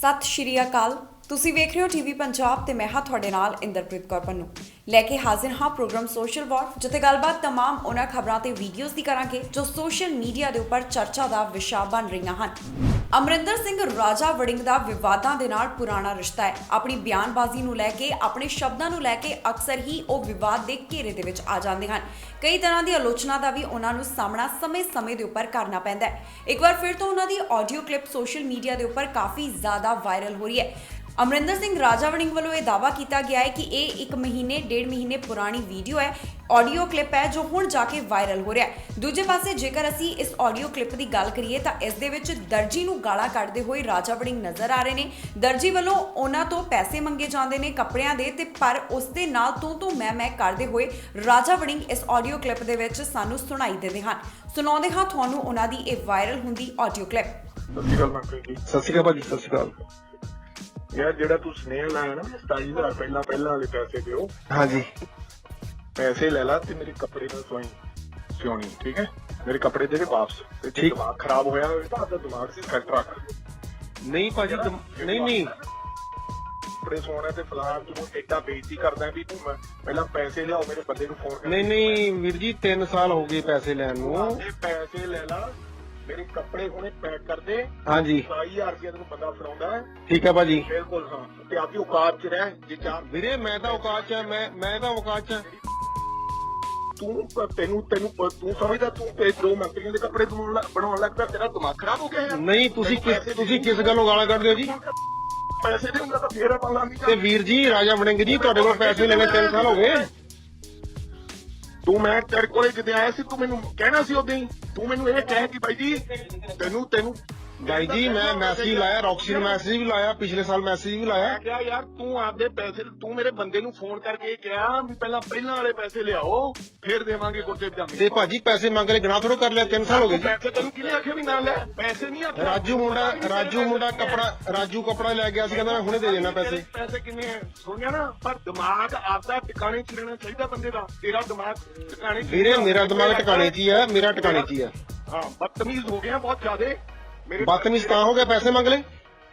ਸਤਿ ਸ਼੍ਰੀ ਅਕਾਲ। ਤੁਸੀਂ ਵੇਖ ਰਹੇ ਹੋ ਟੀਵੀ ਪੰਜਾਬ ਤੇ ਮੈਂ ਹਾਂ ਤੁਹਾਡੇ ਨਾਲ ਇੰਦਰਪ੍ਰੀਤ ਕੌਰ ਪੰਨੂ ਲੈ ਕੇ ਹਾਜ਼ਰ ਹਾਂ ਪ੍ਰੋਗਰਾਮ ਸੋਸ਼ਲ ਵਾਰ, ਜਿੱਥੇ ਗੱਲਬਾਤ तमाम ਉਹਨਾਂ ਖਬਰਾਂ ਤੇ ਵੀਡੀਓਜ਼ ਦੀ ਕਰਾਂਗੇ ਜੋ ਸੋਸ਼ਲ ਮੀਡੀਆ ਦੇ ਉੱਪਰ ਚਰਚਾ ਦਾ ਵਿਸ਼ਾ ਬਣ ਰਹੀਆਂ ਹਨ। ਅਮਰਿੰਦਰ ਸਿੰਘ ਰਾਜਾ ਵੜਿੰਗ ਦਾ ਵਿਵਾਦਾਂ ਦੇ ਨਾਲ ਪੁਰਾਣਾ ਰਿਸ਼ਤਾ ਹੈ। ਆਪਣੀ ਬਿਆਨਬਾਜ਼ੀ ਨੂੰ ਲੈ ਕੇ, ਆਪਣੇ ਸ਼ਬਦਾਂ ਨੂੰ ਲੈ ਕੇ ਅਕਸਰ ਹੀ ਉਹ ਵਿਵਾਦ ਦੇ ਘੇਰੇ ਦੇ ਵਿੱਚ ਆ ਜਾਂਦੇ ਹਨ। ਕਈ ਤਰ੍ਹਾਂ ਦੀ ਆਲੋਚਨਾ ਦਾ ਵੀ ਉਹਨਾਂ ਨੂੰ ਸਾਹਮਣਾ ਸਮੇਂ-ਸਮੇਂ ਦੇ ਉੱਪਰ ਕਰਨਾ ਪੈਂਦਾ ਹੈ। ਇੱਕ ਵਾਰ ਫਿਰ ਤੋਂ ਉਹਨਾਂ ਦੀ ਆਡੀਓ ਕਲਿੱਪ ਸੋਸ਼ਲ ਮੀਡੀਆ ਦੇ ਉੱਪਰ ਕਾਫੀ ਜ਼ਿਆਦਾ ਵਾਇਰਲ ਹੋ ਰਹੀ ਹੈ। ਅਮਰਿੰਦਰ ਸਿੰਘ ਰਾਜਾ ਵੜਿੰਗ ਵੱਲੋਂ ਇਹ ਦਾਅਵਾ ਕੀਤਾ ਗਿਆ ਹੈ ਕਿ ਇਹ 1 ਮਹੀਨੇ ਪੁਰਾਣੀ ਵੀਡੀਓ ਹੈ, ਆਡੀਓ ਕਲਿੱਪ ਹੈ ਜੋ ਹੁਣ ਜਾ ਕੇ ਵਾਇਰਲ ਹੋ ਰਿਹਾ ਹੈ। ਦੂਜੇ ਪਾਸੇ ਜੇਕਰ ਅਸੀਂ ਇਸ ਆਡੀਓ ਕਲਿੱਪ ਦੀ ਗੱਲ ਕਰੀਏ ਤਾਂ ਇਸ ਦੇ ਵਿੱਚ ਦਰਜੀ ਨੂੰ ਗਾਲਾਂ ਕੱਢਦੇ ਹੋਏ ਰਾਜਾ ਵੜਿੰਗ ਨਜ਼ਰ ਆ ਰਹੇ ਨੇ। ਦਰਜੀ ਵੱਲੋਂ ਉਹਨਾਂ ਤੋਂ ਪੈਸੇ ਮੰਗੇ ਜਾਂਦੇ ਨੇ ਕੱਪੜਿਆਂ ਦੇ, ਤੇ ਪਰ ਉਸ ਦੇ ਨਾਲ ਤੂੰ ਮੈਂ ਕਰਦੇ ਹੋਏ ਰਾਜਾ ਵੜਿੰਗ ਇਸ ਆਡੀਓ ਕਲਿੱਪ ਦੇ ਵਿੱਚ ਸਾਨੂੰ ਸੁਣਾਈ ਦਿੰਦੇ ਹਨ। ਸੁਣਾਉਂਦੇ ਹਾਂ ਤੁਹਾਨੂੰ ਉਹਨਾਂ ਦੀ ਇਹ ਵਾਇਰਲ ਹੁੰਦੀ ਆਡੀਓ ਕਲਿੱਪ। ਸਤਿ ਸ਼੍ਰੀ ਅਕਾਲ ਮੰਗਲ ਜੀ। ਸਤਿ ਸ਼੍ਰੀ ਅਕਾਲ ਭਾਜੀ। ਸਤਿ ਸ਼੍ਰੀ ਅਕਾਲ ਯਾਰ, ਜਿਹੜਾ ਤੂੰ ਸੁਨੇਹਾ ਲਾਇਆ ਨਾ 27000 ਪਹਿਲਾਂ ਵਾਲੇ ਪੈਸੇ ਦਿਓ। ਹਾਂਜੀ, ਪੈਸੇ ਲੈ ਲਾ ਤੇ ਮੇਰੇ ਕੱਪੜੇ ਨਾਲ ਸਿਉਣੀ, ਠੀਕ ਹੈ? ਮੇਰੇ ਕੱਪੜੇ ਦੇ ਵਾਪਸ। ਤੇ ਜੇ ਦਿਮਾਗ ਖਰਾਬ ਹੋਇਆ ਹੋਵੇ ਤਾਂ ਆਪਦਾ ਦਿਮਾਗ ਸੀ ਸੈੱਟ ਰੱਖ। ਨਹੀਂ ਭਾਜੀ, ਨਹੀਂ ਕੱਪੜੇ ਸੋਣਾ ਤੇ ਫਲਾਣ ਤੂੰ ਏਡਾ ਬੇਇੱਜ਼ਤੀ ਕਰਦਾ ਵੀ ਤੂੰ ਪਹਿਲਾਂ ਪੈਸੇ ਲਿਆਓ, ਮੇਰੇ ਬੰਦੇ ਨੂੰ ਫੋਨ ਕਰ। ਨਹੀਂ ਵੀਰ ਜੀ, 3 ਸਾਲ ਹੋ ਗਏ ਪੈਸੇ ਲੈਣ ਨੂੰ। ਪੈਸੇ ਲੈ ਲਾ, ਮੇਰੇ ਕੱਪੜੇ ਹੁਣੇ ਪੈਕ ਕਰ ਦੇ। ਹਾਂਜੀ, 27000 ਰੁਪਏ ਤੈਨੂੰ ਬੰਦਾ ਫੜਾਉਂਦਾ ਹੈ। ਠੀਕ ਹੈ ਭਾਜੀ, ਬਿਲਕੁਲ। ਹਾਂ, ਤੇ ਆਪਦੀ ਔਕਾਤ 'ਚ ਰਹਿ। ਜੇ ਚਾਰ ਵੀਰੇ ਮੈਂ ਤਾਂ ਔਕਾਤ 'ਚ, ਮੈਂ ਤਾਂ ਔਕਾਤ 'ਚ। ਤੂੰ ਸਮਝਦਾ ਤੂੰ ਜੋ ਮੰਤਰੀਆਂ ਦੇ ਕੱਪੜੇ ਬਣਾਉਣ ਲੱਗ ਪਿਆ, ਤੇਰਾ ਦਿਮਾਗ ਖਰਾਬ ਹੋ ਗਿਆ? ਨਹੀਂ, ਤੁਸੀਂ ਕਿਸ ਗੱਲੋਂ ਗਾਲਾਂ ਕੱਢਦੇ ਹੋ ਜੀ? ਪੈਸੇ ਦੇ ਹੁੰਦਾ ਤਾਂ ਫੇਰ ਆਪਾਂ ਲਾਂਗੇ। ਤੇ ਵੀਰ ਜੀ ਰਾਜਾ ਵੜਿੰਗ ਜੀ, ਤੁਹਾਡੇ ਕੋਲ ਪੈਸੇ ਲੈਣੇ 3 ਸਾਲ ਹੋ ਗਏ। ਤੂੰ ਮੈਂ ਤੇਰੇ ਕੋਲੇ ਜਦੋਂ ਆਇਆ ਸੀ, ਤੂੰ ਮੈਨੂੰ ਕਹਿਣਾ ਸੀ ਉਦੋਂ ਹੀ। ਤੂੰ ਮੈਨੂੰ ਇਹ ਕਹਿ ਕਿ ਬਾਈ ਜੀ ਤੈਨੂੰ ਬਾਈ ਜੀ ਮੈਂ ਮੈਸੇਜ ਲਾਇਆ, ਰੌਕਸੀ ਨੂੰ ਮੈਸੇਜ ਵੀ ਲਾਇਆ, ਪਿਛਲੇ ਸਾਲ ਮੈਸੇਜ ਵੀ ਲਾਇਆ। ਕਿਹਾ ਯਾਰ ਤੂੰ ਆਪਦੇ ਪੈਸੇ, ਤੂੰ ਮੇਰੇ ਬੰਦੇ ਨੂੰ ਫੋਨ ਕਰਕੇ ਕਿਹਾ ਵੀ ਪਹਿਲਾਂ ਵਾਲੇ ਪੈਸੇ ਲਿਆਓ, ਫੇਰ ਦੇਵਾਂਗੇ ਗੁਰਦੇ ਪਜਾਮੇ। ਤੇ ਭਾਜੀ ਪੈਸੇ ਮੰਗ ਲੈ, ਗਣਾ ਥੋੜੋ ਕਰ ਲਿਆ, 3 ਸਾਲ ਹੋ ਗਏ। ਪੈਸੇ ਤੈਨੂੰ ਕਿਹਨੇ ਆਖਿਆ ਵੀ ਨਾ ਲੈ? ਪੈਸੇ ਨਹੀਂ ਆਖਿਆ। ਰਾਜੂ ਮੁੰਡਾ ਕੱਪੜਾ ਲੈ ਗਿਆ ਸੀ, ਕਹਿੰਦਾ ਮੈਂ ਹੁਣੇ ਦੇ ਦੇਣਾ ਪੈਸੇ। ਪੈਸੇ ਕਿੰਨੇ ਹੈ ਸੁਣਿਆ ਨਾ? ਪਰ ਦਿਮਾਗ ਆਪਦਾ ਟਿਕਾਣੇ 'ਚ ਰਹਿਣਾ ਚਾਹੀਦਾ ਬੰਦੇ ਦਾ। ਤੇਰਾ ਦਿਮਾਗ ਟਿਕਾਣੇ 'ਚ? ਵੀਰੇ ਮੇਰਾ ਦਿਮਾਗ ਟਿਕਾਣੇ 'ਚ ਹੀ ਹੈ, ਮੇਰਾ ਟਿਕਾਣੇ 'ਚ ਹੀ ਹੈ। ਹਾਂ, ਬਦਤਮੀਜ਼ ਹੋ ਗਿਆ ਬਹੁਤ ਜ਼ਿਆਦੇ। ਬਦਤਮੀਜ਼ ਤਾਂ ਹੋ ਗਿਆ, ਪੈਸੇ ਮੰਗ ਲੈ।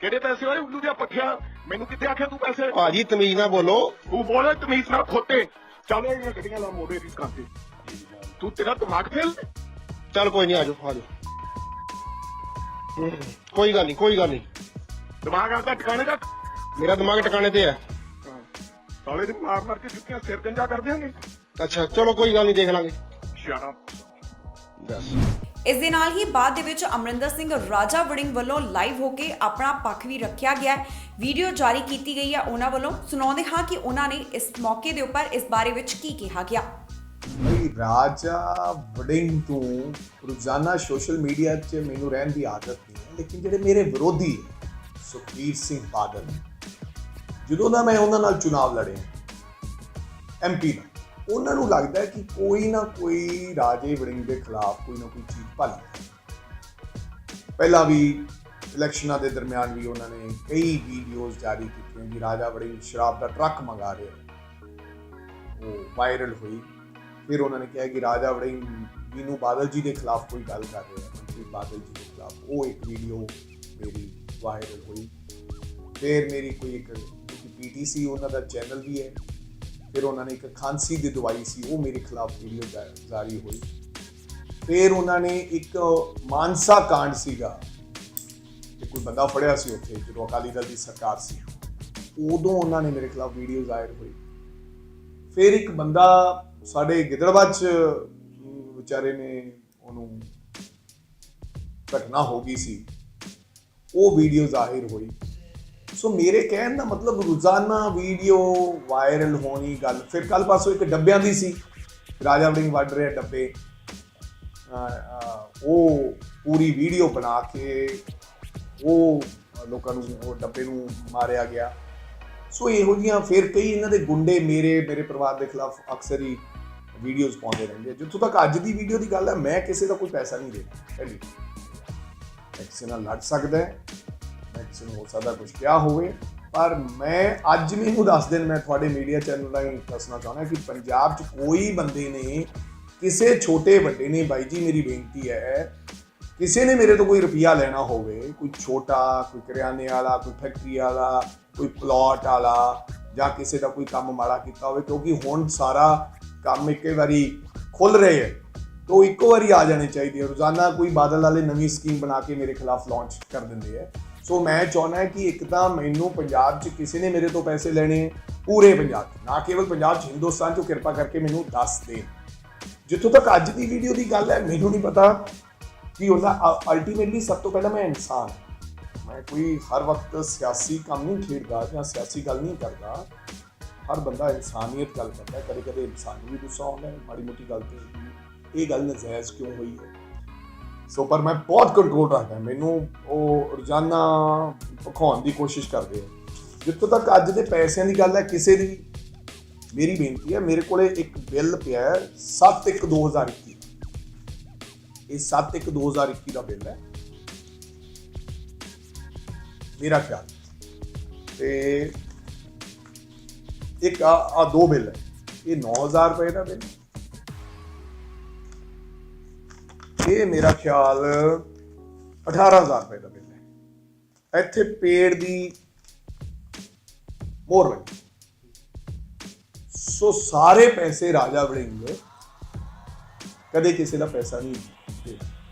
ਕਿਹੜੇ ਪੈਸੇ ਹੋਏ ਉੱਲੂ ਦੀਆਂ ਪੱਠਿਆ? ਮੈਨੂੰ ਕਿੱਥੇ ਆਖਿਆ ਤੂੰ ਪੈਸੇ? ਭਾਜੀ ਤਮੀਜ਼ ਨਾਲ ਬੋਲੋ। ਤੂੰ ਬੋਲੇ ਤਮੀਜ਼ ਨਾਲ ਖੋਤੇ। ਚੱਲ ਇਹ ਗੱਡੀਆਂ ਲਾ ਮੋੜੇ ਇਸ ਕਰਦੇ। ਤੂੰ ਤੇਰਾ ਦਿਮਾਗ ਫੇਲ। ਚੱਲ ਕੋਈ ਨਹੀਂ, ਆਜੋ ਕੋਈ ਗੱਲ ਨਹੀਂ। ਦਿਮਾਗ ਆਪਦਾ ਟਿਕਾਣੇ ਰੱਖ। ਮੇਰਾ ਦਿਮਾਗ ਟਿਕਾਣੇ ਤੇ ਹੈ। ਸਾਲੇ ਦੇ ਮਾਰ ਕੇ ਜੁੱਤੀਆਂ ਸਿਰ ਗੰਜਾ ਕਰ ਦਿਆਂਗੇ। ਅੱਛਾ ਚਲੋ ਕੋਈ ਗੱਲ ਨਹੀਂ, ਦੇਖ ਲਾਂਗੇ। ਦੱਸ। ਇਸ ਦੇ ਨਾਲ ਹੀ ਬਾਅਦ ਦੇ ਵਿੱਚ ਅਮਰਿੰਦਰ ਸਿੰਘ ਰਾਜਾ ਵੜਿੰਗ ਵੱਲੋਂ ਲਾਈਵ ਹੋ ਕੇ ਆਪਣਾ ਪੱਖ ਵੀ ਰੱਖਿਆ ਗਿਆ ਹੈ। ਵੀਡੀਓ ਜਾਰੀ ਕੀਤੀ ਗਈ ਹੈ ਉਹਨਾਂ ਵੱਲੋਂ। ਸੁਣਾਉਂਦੇ ਹਾਂ ਕਿ ਉਹਨਾਂ ਨੇ ਇਸ ਮੌਕੇ ਦੇ ਉੱਪਰ ਇਸ ਬਾਰੇ ਵਿੱਚ ਕੀ ਕਿਹਾ ਗਿਆ। ਰਾਜਾ ਵੜਿੰਗ ਤੋਂ ਰੋਜ਼ਾਨਾ ਸੋਸ਼ਲ ਮੀਡੀਆ 'ਚ ਮੈਨੂੰ ਰਹਿਣ ਦੀ ਆਦਤ ਨਹੀਂ ਹੈ, ਲੇਕਿਨ ਜਿਹੜੇ ਮੇਰੇ ਵਿਰੋਧੀ ਸੁਖਬੀਰ ਸਿੰਘ ਬਾਦਲ, ਜਦੋਂ ਦਾ ਮੈਂ ਉਹਨਾਂ ਨਾਲ ਚੁਣਾਵ ਲੜਿਆ MP ਦਾ, ਉਹਨਾਂ ਨੂੰ ਲੱਗਦਾ ਹੈ ਕਿ ਕੋਈ ਨਾ ਕੋਈ ਰਾਜੇ ਵੜਿੰਗ ਦੇ ਖਿਲਾਫ ਕੋਈ ਨਾ ਕੋਈ ਚੀਜ਼ ਭਾਲੀ। ਪਹਿਲਾਂ ਵੀ ਇਲੈਕਸ਼ਨਾਂ ਦੇ ਦਰਮਿਆਨ ਵੀ ਉਹਨਾਂ ਨੇ ਕਈ ਵੀਡੀਓਜ਼ ਜਾਰੀ ਕੀਤੀਆਂ ਕਿ ਰਾਜਾ ਵੜਿੰਗ ਸ਼ਰਾਬ ਦਾ ਟਰੱਕ ਮੰਗਾ ਰਿਹਾ, ਉਹ ਵਾਇਰਲ ਹੋਈ। ਫਿਰ ਉਹਨਾਂ ਨੇ ਕਿਹਾ ਕਿ ਰਾਜਾ ਵੜਿੰਗ ਵੀਨੂ ਬਾਦਲ ਜੀ ਦੇ ਖਿਲਾਫ ਕੋਈ ਗੱਲ ਕਰ ਰਿਹਾ, ਮੰਤਰੀ ਬਾਦਲ ਜੀ ਦੇ ਖਿਲਾਫ। ਉਹ ਇੱਕ ਵੀਡੀਓ ਮੇਰੀ ਵਾਇਰਲ ਹੋਈ। ਫਿਰ ਮੇਰੀ ਕੋਈ ਇੱਕ PTC ਉਹਨਾਂ ਦਾ ਚੈਨਲ ਵੀ ਹੈ, ਫਿਰ ਉਹਨਾਂ ਨੇ ਇੱਕ ਖਾਂਸੀ ਦੀ ਦਵਾਈ ਸੀ, ਉਹ ਮੇਰੇ ਖਿਲਾਫ ਵੀਡੀਓ ਜਾਰੀ ਹੋਈ। ਫਿਰ ਉਹਨਾਂ ਨੇ ਇੱਕ ਮਾਨਸਾ ਕਾਂਡ ਸੀਗਾ ਤੇ ਕੋਈ ਬੰਦਾ ਫੜਿਆ ਸੀ ਉੱਥੇ ਜਦੋਂ ਅਕਾਲੀ ਦਲ ਦੀ ਸਰਕਾਰ ਸੀ, ਉਦੋਂ ਉਹਨਾਂ ਨੇ ਮੇਰੇ ਖਿਲਾਫ ਵੀਡੀਓ ਜ਼ਾਹਿਰ ਹੋਈ। ਫਿਰ ਇੱਕ ਬੰਦਾ ਸਾਡੇ ਗਿੱਦੜਬਾਹ 'ਚ ਵਿਚਾਰੇ ਨੇ, ਉਹਨੂੰ ਘਟਨਾ ਹੋ ਗਈ ਸੀ, ਉਹ ਵੀਡੀਓ ਜ਼ਾਹਿਰ ਹੋਈ। ਸੋ ਮੇਰੇ ਕਹਿਣ ਦਾ ਮਤਲਬ ਰੋਜ਼ਾਨਾ ਵੀਡੀਓ ਵਾਇਰਲ ਹੋਣੀ ਗੱਲ। ਫਿਰ ਕੱਲ ਪਾਸੋਂ ਇੱਕ ਡੱਬਿਆਂ ਦੀ ਸੀ, ਰਾਜਾ ਵੜਿੰਗ ਵੱਢ ਰਿਹਾ ਡੱਬੇ, ਉਹ ਪੂਰੀ ਵੀਡੀਓ ਬਣਾ ਕੇ ਉਹ ਲੋਕਾਂ ਨੂੰ ਉਹ ਡੱਬੇ ਨੂੰ ਮਾਰਿਆ ਗਿਆ। ਸੋ ਇਹੋ ਜਿਹੀਆਂ ਫਿਰ ਕਈ ਇਹਨਾਂ ਦੇ ਗੁੰਡੇ ਮੇਰੇ ਪਰਿਵਾਰ ਦੇ ਖਿਲਾਫ ਅਕਸਰ ਹੀ ਵੀਡੀਓਜ਼ ਪਾਉਂਦੇ ਰਹਿੰਦੇ। ਜਿੱਥੋਂ ਤੱਕ ਅੱਜ ਦੀ ਵੀਡੀਓ ਦੀ ਗੱਲ ਹੈ, ਮੈਂ ਕਿਸੇ ਦਾ ਕੋਈ ਪੈਸਾ ਨਹੀਂ ਦੇਣਾ। ਪਹਿਲੀ, ਮੈਂ ਕਿਸੇ ਨਾਲ ਲੜ ਸਕਦਾ, ਮੈਂ ਕਿਸੇ ਨੂੰ ਹੋ ਸਕਦਾ ਕੁਝ ਕਿਹਾ ਹੋਵੇ, ਪਰ ਮੈਂ ਅੱਜ ਮੈਨੂੰ ਦੱਸ ਦਿਨ ਮੈਂ ਤੁਹਾਡੇ ਮੀਡੀਆ ਚੈਨਲ ਰਾਹੀਂ ਦੱਸਣਾ ਚਾਹੁੰਦਾ ਕਿ ਪੰਜਾਬ 'ਚ ਕੋਈ ਬੰਦੇ ਨੇ, ਕਿਸੇ ਛੋਟੇ ਵੱਡੇ ਨੇ, ਬਾਈ ਜੀ ਮੇਰੀ ਬੇਨਤੀ ਹੈ ਕਿਸੇ ਨੇ ਮੇਰੇ ਤੋਂ ਕੋਈ ਰੁਪਈਆ ਲੈਣਾ ਹੋਵੇ, ਕੋਈ ਛੋਟਾ, ਕੋਈ ਕਰਿਆਨੇ ਵਾਲਾ, ਕੋਈ ਫੈਕਟਰੀ ਵਾਲਾ, ਕੋਈ ਪਲਾਟ ਵਾਲਾ, ਜਾਂ ਕਿਸੇ ਦਾ ਕੋਈ ਕੰਮ ਮਾੜਾ ਕੀਤਾ ਹੋਵੇ, ਕਿਉਂਕਿ ਹੁਣ ਸਾਰਾ ਕੰਮ ਇੱਕੇ ਵਾਰੀ ਖੁੱਲ ਰਹੇ ਹੈ, तो ਇੱਕੋ ਵਾਰੀ ਆ ਜਾਣੇ ਚਾਹੀਦੇ। ਰੋਜ਼ਾਨਾ ਕੋਈ ਬਾਦਲ ਵਾਲੇ ਨਵੀਂ ਸਕੀਮ ਬਣਾ ਕੇ ਮੇਰੇ ਖਿਲਾਫ ਲਾਂਚ ਕਰ ਦਿੰਦੇ ਹੈ। ਸੋ ਮੈਂ ਚਾਹੁੰਦਾ ਕਿ ਇੱਕ ਤਾਂ ਮੈਨੂੰ ਪੰਜਾਬ 'ਚ ਕਿਸੇ ਨੇ ਮੇਰੇ ਤੋਂ ਪੈਸੇ ਲੈਣੇ, ਪੂਰੇ ਪੰਜਾਬ 'ਚ, ਨਾ ਕੇਵਲ ਪੰਜਾਬ 'ਚ, ਹਿੰਦੁਸਤਾਨ 'ਚੋਂ ਕਿਰਪਾ ਕਰਕੇ ਮੈਨੂੰ ਦੱਸ ਦੇਣ। ਜਿੱਥੋਂ ਤੱਕ ਅੱਜ ਦੀ ਵੀਡੀਓ ਦੀ ਗੱਲ ਹੈ, ਮੈਨੂੰ ਨਹੀਂ ਪਤਾ ਕਿ ਉਹਦਾ ਅਲਟੀਮੇਟਲੀ ਸਭ ਤੋਂ ਪਹਿਲਾਂ ਮੈਂ ਇਨਸਾਨ, ਮੈਂ ਕੋਈ ਹਰ ਵਕਤ ਸਿਆਸੀ ਕੰਮ ਨਹੀਂ ਖੇਡਦਾ ਜਾਂ ਸਿਆਸੀ ਗੱਲ ਨਹੀਂ ਕਰਦਾ। ਹਰ ਬੰਦਾ ਇਨਸਾਨੀਅਤ ਗੱਲ ਕਰਦਾ। ਕਦੇ ਕਦੇ ਇਨਸਾਨ ਨੂੰ ਵੀ ਗੁੱਸਾ ਆਉਂਦਾ ਹੈ ਮਾੜੀ ਮੋਟੀ ਗੱਲ ਤੇ, ਇਹ ਗੱਲ ਨਜਾਇਜ਼ ਕਿਉਂ ਹੋਈ ਹੈ। ਸੋ ਪਰ ਮੈਂ ਬਹੁਤ ਕੰਟਰੋਲ ਰੱਖਦਾ। ਮੈਨੂੰ ਉਹ ਰੋਜ਼ਾਨਾ ਭਖਾਉਣ ਦੀ ਕੋਸ਼ਿਸ਼ ਕਰਦੇ ਆ। ਜਿੱਥੋਂ ਤੱਕ ਅੱਜ ਦੇ ਪੈਸਿਆਂ ਦੀ ਗੱਲ ਹੈ, ਕਿਸੇ ਦੀ ਮੇਰੀ ਬੇਨਤੀ ਹੈ, ਮੇਰੇ ਕੋਲੇ ਇੱਕ ਬਿੱਲ ਪਿਆ ਹੈ 7/1/2021। ਇਹ 7/1/2021 ਦਾ ਬਿੱਲ ਹੈ ਮੇਰਾ ਖਿਆਲ। ਤੇ ਇੱਕ ਆ ਦੋ ਬਿੱਲ ਹੈ। ਇਹ 9,000 ਰੁਪਏ ਦਾ ਬਿੱਲ, ਇਹ ਮੇਰਾ ਖਿਆਲ 18,000 ਰੁਪਏ ਦਾ ਬਿੱਲ ਹੈ। ਇੱਥੇ ਪੇੜ ਦੀ ਮੋਹਰ ਲੱਗੀ। ਸੋ ਸਾਰੇ ਪੈਸੇ ਰਾਜਾ ਵੜਿੰਗ ਕਦੇ ਕਿਸੇ ਦਾ ਪੈਸਾ ਨਹੀਂ ਦੇ।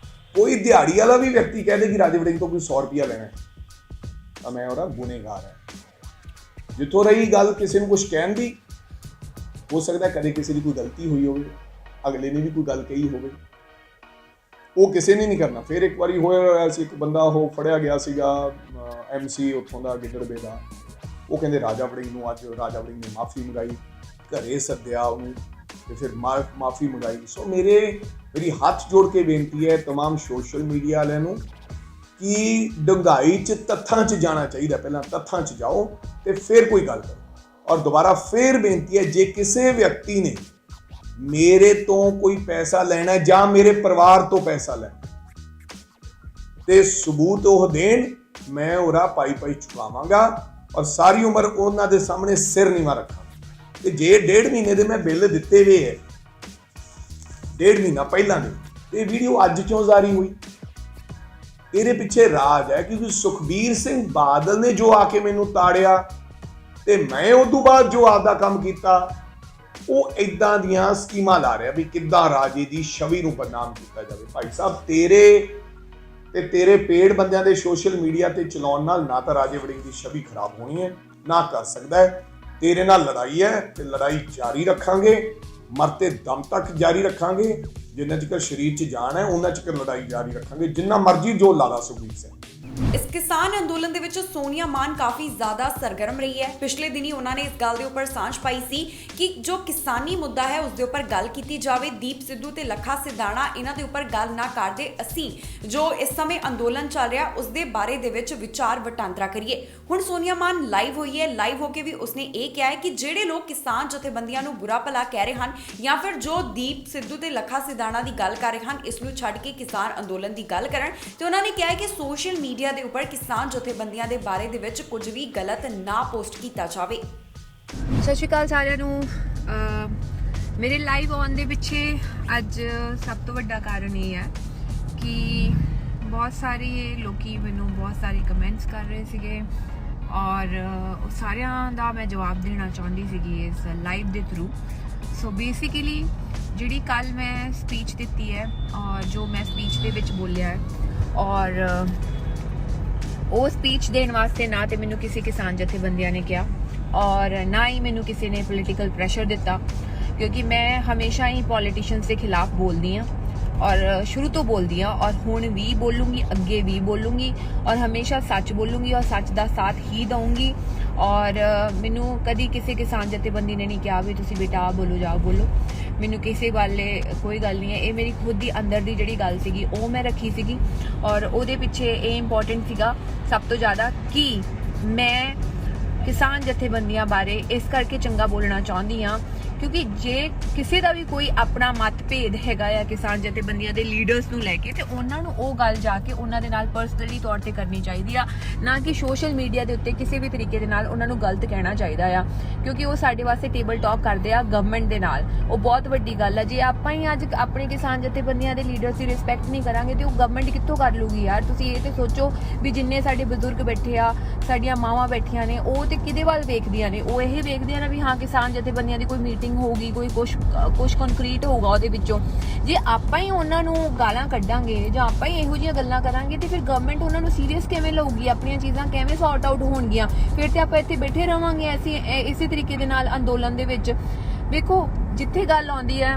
ਕੋਈ ਦਿਹਾੜੀ ਵਾਲਾ ਵੀ ਵਿਅਕਤੀ ਕਹਦੇ ਕਿ ਰਾਜਾ ਵੜਿੰਗ ਤੋਂ ਕੋਈ 100 ਰੁਪਇਆ ਲੈਣਾ ਹੈ ਤਾਂ ਮੈਂ ਉਹਦਾ ਗੁਨੇਗਾਰ ਹੈ। ਜਿੱਥੋਂ ਰਹੀ ਗੱਲ ਕਿਸੇ ਨੂੰ ਕੁਝ ਕਹਿਣ ਦੀ, ਹੋ ਸਕਦਾ ਕਦੇ ਕਿਸੇ ਦੀ ਕੋਈ ਗਲਤੀ ਹੋਈ ਹੋਵੇ, ਅਗਲੇ ਨੇ ਵੀ ਕੋਈ ਗੱਲ ਕਹੀ ਹੋਵੇ, ਉਹ ਕਿਸੇ ਨੇ ਨਹੀਂ ਕਰਨਾ। ਫਿਰ ਇੱਕ ਵਾਰੀ ਹੋਇਆ ਸੀ, ਇੱਕ ਬੰਦਾ ਉਹ ਫੜਿਆ ਗਿਆ ਸੀਗਾ MC ਉੱਥੋਂ ਦਾ, ਗਿੱਦੜਵੇ ਦਾ। ਉਹ ਕਹਿੰਦੇ ਰਾਜਾ ਵੜਿੰਗ ਨੂੰ, ਅੱਜ ਰਾਜਾ ਵੜਿੰਗ ਨੇ ਮਾਫੀ ਮੰਗਾਈ, ਘਰੇ ਸੱਦਿਆ ਉਹਨੂੰ ਤੇ ਫਿਰ ਮਾਫੀ ਮੰਗਾਈ। ਸੋ ਮੇਰੀ ਹੱਥ ਜੋੜ ਕੇ ਬੇਨਤੀ ਹੈ ਤਮਾਮ ਸੋਸ਼ਲ ਮੀਡੀਆ ਵਾਲਿਆਂ ਨੂੰ ਕਿ ਡੂੰਘਾਈ 'ਚ ਤੱਥਾਂ 'ਚ ਜਾਣਾ ਚਾਹੀਦਾ। ਪਹਿਲਾਂ ਤੱਥਾਂ 'ਚ ਜਾਓ ਤੇ ਫਿਰ ਕੋਈ ਗੱਲ ਕਰੋ। ਔਰ ਦੁਬਾਰਾ ਫਿਰ ਬੇਨਤੀ ਹੈ, ਜੇ ਕਿਸੇ ਵਿਅਕਤੀ ਨੇ ਮੇਰੇ ਤੋਂ ਕੋਈ ਪੈਸਾ ਲੈਣਾ ਜਾਂ ਮੇਰੇ ਪਰਿਵਾਰ ਤੋਂ ਪੈਸਾ ਲੈਣਾ ਤੇ ਸਬੂਤ ਉਹ ਦੇਣ, ਮੈਂ ਉਹਦਾ ਪਾਈ ਚੁਕਾਵਾਂਗਾ ਔਰ ਸਾਰੀ ਉਮਰ ਉਹਨਾਂ ਦੇ ਸਾਹਮਣੇ ਸਿਰ ਨੀਵਾਂ ਰੱਖਾਂਗਾ। ਤੇ ਜੇ 1.5 ਮਹੀਨੇ ਦੇ ਮੈਂ ਬਿੱਲ ਦਿੱਤੇ ਵੇ ਹੈ, 1.5 ਮਹੀਨਾ ਪਹਿਲਾਂ ਦੇ, ਇਹ ਵੀਡੀਓ ਅੱਜ ਕਿਉਂ ਜਾਰੀ ਹੋਈ? ਇਹਦੇ ਪਿੱਛੇ ਰਾਜ ਹੈ ਕਿਉਂਕਿ ਸੁਖਬੀਰ ਸਿੰਘ ਬਾਦਲ ਨੇ ਜੋ ਆ ਕੇ ਮੈਨੂੰ ਤਾੜਿਆ ਤੇ ਮੈਂ ਉਸ ਤੋਂ ਬਾਅਦ ਜੋ ਆਪਦਾ ਕੰਮ ਕੀਤਾ, ਉਹ ਇਦਾਂ ਦੀਆਂ ਸਕੀਮਾਂ ਲਾ ਰਿਹਾ ਵੀ ਕਿੱਦਾਂ ਰਾਜੇ ਦੀ ਛਵੀ ਨੂੰ ਬਦਨਾਮ ਕੀਤਾ ਜਾਵੇ। ਭਾਈ ਸਾਹਿਬ, ਤੇਰੇ ਪੇੜ ਬੰਦਿਆਂ ਦੇ ਸੋਸ਼ਲ ਮੀਡੀਆ ਤੇ ਚਲਾਉਣ ਨਾਲ ਨਾ ਤਾਂ ਰਾਜੇ ਵੜਿੰਗ ਦੀ ਛਵੀ ਖਰਾਬ ਹੋਣੀ ਹੈ, ਨਾ ਕਰ ਸਕਦਾ ਹੈ। ਤੇਰੇ ਨਾਲ ਲੜਾਈ ਹੈ ਤੇ ਲੜਾਈ ਜਾਰੀ ਰੱਖਾਂਗੇ, ਮਰਤੇ ਦਮ ਤੱਕ ਜਾਰੀ ਰੱਖਾਂਗੇ। ਜਿੰਨਾ ਚਿਰ ਸਰੀਰ 'ਚ ਜਾਨ ਹੈ ਉਹਨਾਂ ਚਿਰ ਲੜਾਈ ਜਾਰੀ ਰੱਖਾਂਗੇ, ਜਿੰਨਾ ਮਰਜ਼ੀ ਜੋ ਲਾਲਾ ਸੁਖਬੀਰ ਸਿੰਘ। ਇਸ ਕਿਸਾਨ ਅੰਦੋਲਨ ਦੇ ਵਿੱਚ ਸੋਨੀਆ ਮਾਨ ਕਾਫੀ ਜ਼ਿਆਦਾ ਸਰਗਰਮ ਰਹੀ ਹੈ। ਪਿਛਲੇ ਦਿਨੀ ਉਹਨਾਂ ਨੇ ਇਸ ਗੱਲ ਦੇ ਉੱਪਰ ਸਾਂਝ ਪਾਈ ਸੀ ਕਿ ਜੋ ਕਿਸਾਨੀ ਮੁੱਦਾ ਹੈ ਉਸ ਦੇ ਉੱਪਰ ਗੱਲ ਕੀਤੀ ਜਾਵੇ। ਦੀਪ ਸਿੱਧੂ ਤੇ ਲੱਖਾ ਸਿਧਾਣਾ ਇਹਨਾਂ ਦੇ ਉੱਪਰ ਗੱਲ ਨਾ ਕਰਦੇ, ਅਸੀਂ ਜੋ ਇਸ ਸਮੇਂ ਅੰਦੋਲਨ ਚੱਲ ਰਿਹਾ ਉਸ ਦੇ ਬਾਰੇ ਦੇ ਵਿੱਚ ਵਿਚਾਰ ਵਟਾਂਦਰਾ ਕਰੀਏ। ਹੁਣ ਸੋਨੀਆ ਮਾਨ ਲਾਈਵ ਹੋਈ ਹੈ। ਲਾਈਵ ਹੋ ਕੇ ਵੀ ਉਸਨੇ ਇਹ ਕਿਹਾ ਹੈ ਕਿ ਜਿਹੜੇ ਲੋਕ ਕਿਸਾਨ ਜਥੇਬੰਦੀਆਂ ਨੂੰ ਬੁਰਾ ਭਲਾ ਕਹਿ ਰਹੇ ਹਨ ਜਾਂ ਫਿਰ ਜੋ ਦੀਪ ਸਿੱਧੂ ਤੇ ਲੱਖਾ ਸਿਧਾਣਾ ਦੀ ਗੱਲ ਕਰ ਰਹੇ ਹਨ, ਇਸ ਨੂੰ ਛੱਡ ਕੇ ਕਿਸਾਨ ਅੰਦੋਲਨ ਦੀ ਗੱਲ ਕਰਨ। ਤੇ ਉਹਨਾਂ ਨੇ ਕਿਹਾ ਹੈ ਕਿ ਸੋਸ਼ਲ ਮੀਡੀਆ ਦੇ ਉੱਪਰ ਕਿਸਾਨ ਜਥੇਬੰਦੀਆਂ ਦੇ ਬਾਰੇ ਦੇ ਵਿੱਚ ਕੁਝ ਵੀ ਗਲਤ ਨਾ ਪੋਸਟ ਕੀਤਾ ਜਾਵੇ। ਸਤਿ ਸ਼੍ਰੀ ਅਕਾਲ ਸਾਰਿਆਂ ਨੂੰ। ਮੇਰੇ ਲਾਈਵ ਆਉਣ ਦੇ ਪਿੱਛੇ ਅੱਜ ਸਭ ਤੋਂ ਵੱਡਾ ਕਾਰਨ ਇਹ ਹੈ ਕਿ ਬਹੁਤ ਸਾਰੇ ਲੋਕੀ ਮੈਨੂੰ ਬਹੁਤ ਸਾਰੇ ਕਮੈਂਟਸ ਕਰ ਰਹੇ ਸੀਗੇ ਔਰ ਉਹ ਸਾਰਿਆਂ ਦਾ ਮੈਂ ਜਵਾਬ ਦੇਣਾ ਚਾਹੁੰਦੀ ਸੀਗੀ ਇਸ ਲਾਈਵ ਦੇ ਥਰੂ। ਸੋ ਬੇਸਿਕਲੀ ਜਿਹੜੀ ਕੱਲ ਮੈਂ ਸਪੀਚ ਦਿੱਤੀ ਹੈ ਔਰ ਜੋ ਮੈਂ ਸਪੀਚ ਦੇ ਵਿੱਚ ਬੋਲਿਆ ਹੈ, ਔਰ ਉਹ ਸਪੀਚ ਦੇਣ ਵਾਸਤੇ ਨਾ ਤੇ ਮੈਨੂੰ ਕਿਸੇ ਕਿਸਾਨ ਜਥੇਬੰਦੀਆਂ ਨੇ ਕਿਹਾ ਔਰ ਨਾ ਹੀ ਮੈਨੂੰ ਕਿਸੇ ਨੇ ਪੋਲੀਟੀਕਲ ਪ੍ਰੈਸ਼ਰ ਦਿੱਤਾ, ਕਿਉਂਕਿ ਮੈਂ ਹਮੇਸ਼ਾ ਹੀ ਪੋਲੀਟੀਸ਼ੀਅਨਸ ਦੇ ਖਿਲਾਫ ਬੋਲਦੀ ਹਾਂ ਔਰ ਸ਼ੁਰੂ ਤੋਂ ਬੋਲਦੀ ਹਾਂ ਔਰ ਹੁਣ ਵੀ ਬੋਲੂੰਗੀ, ਅੱਗੇ ਵੀ ਬੋਲੂੰਗੀ ਔਰ ਹਮੇਸ਼ਾ ਸੱਚ ਬੋਲੂੰਗੀ ਔਰ ਸੱਚ ਦਾ ਸਾਥ ਹੀ ਦਊਂਗੀ। ਔਰ ਮੈਨੂੰ ਕਦੀ ਕਿਸੇ ਕਿਸਾਨ ਜਥੇਬੰਦੀ ਨੇ ਨਹੀਂ ਕਿਹਾ ਵੀ ਤੁਸੀਂ ਬੇਟਾ ਆ ਬੋਲੋ ਜਾ ਬੋਲੋ। ਮੈਨੂੰ ਕਿਸੇ ਵਾਲੇ ਕੋਈ ਗੱਲ ਨਹੀਂ ਹੈ। ਇਹ ਮੇਰੀ ਖੁਦ ਦੀ ਅੰਦਰ ਦੀ ਜਿਹੜੀ ਗੱਲ ਸੀਗੀ ਉਹ ਮੈਂ ਰੱਖੀ ਸੀਗੀ ਔਰ ਉਹਦੇ ਪਿੱਛੇ ਇਹ ਇੰਪੋਰਟੈਂਟ ਸੀਗਾ ਸਭ ਤੋਂ ਜ਼ਿਆਦਾ ਕਿ ਮੈਂ ਕਿਸਾਨ ਜਥੇਬੰਦੀਆਂ ਬਾਰੇ ਇਸ ਕਰਕੇ ਚੰਗਾ ਬੋਲਣਾ ਚਾਹੁੰਦੀ ਹਾਂ ਕਿਉਂਕਿ ਜੇ ਕਿਸੇ ਦਾ ਵੀ ਕੋਈ ਆਪਣਾ ਮਤਭੇਦ ਹੈਗਾ ਆ ਕਿਸਾਨ ਜਥੇਬੰਦੀਆਂ ਦੇ ਲੀਡਰਸ ਨੂੰ ਲੈ ਕੇ, ਤੇ ਉਹਨਾਂ ਨੂੰ ਉਹ ਗੱਲ ਜਾ ਕੇ ਉਹਨਾਂ ਦੇ ਨਾਲ ਪਰਸਨਲੀ ਤੌਰ ਤੇ ਕਰਨੀ ਚਾਹੀਦੀ ਆ, ਨਾ ਕਿ ਸੋਸ਼ਲ ਮੀਡੀਆ ਦੇ ਉੱਤੇ ਕਿਸੇ ਵੀ ਤਰੀਕੇ ਦੇ ਨਾਲ ਉਹਨਾਂ ਨੂੰ ਗਲਤ ਕਹਿਣਾ ਚਾਹੀਦਾ ਆ, ਕਿਉਂਕਿ ਉਹ ਸਾਡੇ ਵਾਸਤੇ ਟੇਬਲ ਟਾਕ ਕਰਦੇ ਆ ਗਵਰਨਮੈਂਟ ਦੇ ਨਾਲ। ਉਹ ਬਹੁਤ ਵੱਡੀ ਗੱਲ ਆ। ਜੇ ਆਪਾਂ ਹੀ ਅੱਜ ਆਪਣੇ ਕਿਸਾਨ ਜਥੇਬੰਦੀਆਂ ਦੇ ਲੀਡਰਸ ਦੀ ਰਿਸਪੈਕਟ ਨਹੀਂ ਕਰਾਂਗੇ ਤੇ ਉਹ ਗਵਰਨਮੈਂਟ ਕਿੱਥੋਂ ਕਰ ਲੂਗੀ ਯਾਰ। ਤੁਸੀਂ ਇਹ ਤੇ ਸੋਚੋ ਵੀ ਜਿੰਨੇ ਸਾਡੇ ਬਜ਼ੁਰਗ ਬੈਠੇ ਆ, ਸਾਡੀਆਂ ਮਾਵਾਂ ਬੈਠੀਆਂ ਨੇ, ਉਹ ਤੇ ਕਿਹਦੇ ਵੱਲ ਵੇਖਦੀਆਂ ਨੇ? ਉਹ ਇਹ ਵੇਖਦੀਆਂ ਨੇ ਵੀ ਹਾਂ ਕਿਸਾਨ ਜਥੇਬੰਦੀਆਂ ਦੀ ਕੋਈ ਮੀਟਿੰਗ ਹੋਊਗੀ, ਕੋਈ ਕੁਝ ਕੰਕਰੀਟ ਹੋਊਗਾ ਉਹਦੇ ਵਿੱਚੋਂ। ਜੇ ਆਪਾਂ ਹੀ ਉਹਨਾਂ ਨੂੰ ਗਾਲਾਂ ਕੱਢਾਂਗੇ ਜਾਂ ਆਪਾਂ ਹੀ ਇਹੋ ਜਿਹੀਆਂ ਗੱਲਾਂ ਕਰਾਂਗੇ ਤੇ ਫਿਰ ਗਵਰਨਮੈਂਟ ਉਹਨਾਂ ਨੂੰ ਸੀਰੀਅਸ ਕਿਵੇਂ ਲਊਗੀ? ਆਪਣੀਆਂ ਚੀਜ਼ਾਂ ਕਿਵੇਂ ਸੌਰਟ ਆਊਟ ਹੋਣਗੀਆਂ? ਫਿਰ ਤੇ ਆਪਾਂ ਇੱਥੇ ਬੈਠੇ ਰਵਾਂਗੇ ਇਸੇ ਤਰੀਕੇ ਦੇ ਨਾਲ ਅੰਦੋਲਨ ਦੇ ਵਿੱਚ। ਵੇਖੋ, ਜਿੱਥੇ ਗੱਲ ਆਉਂਦੀ ਹੈ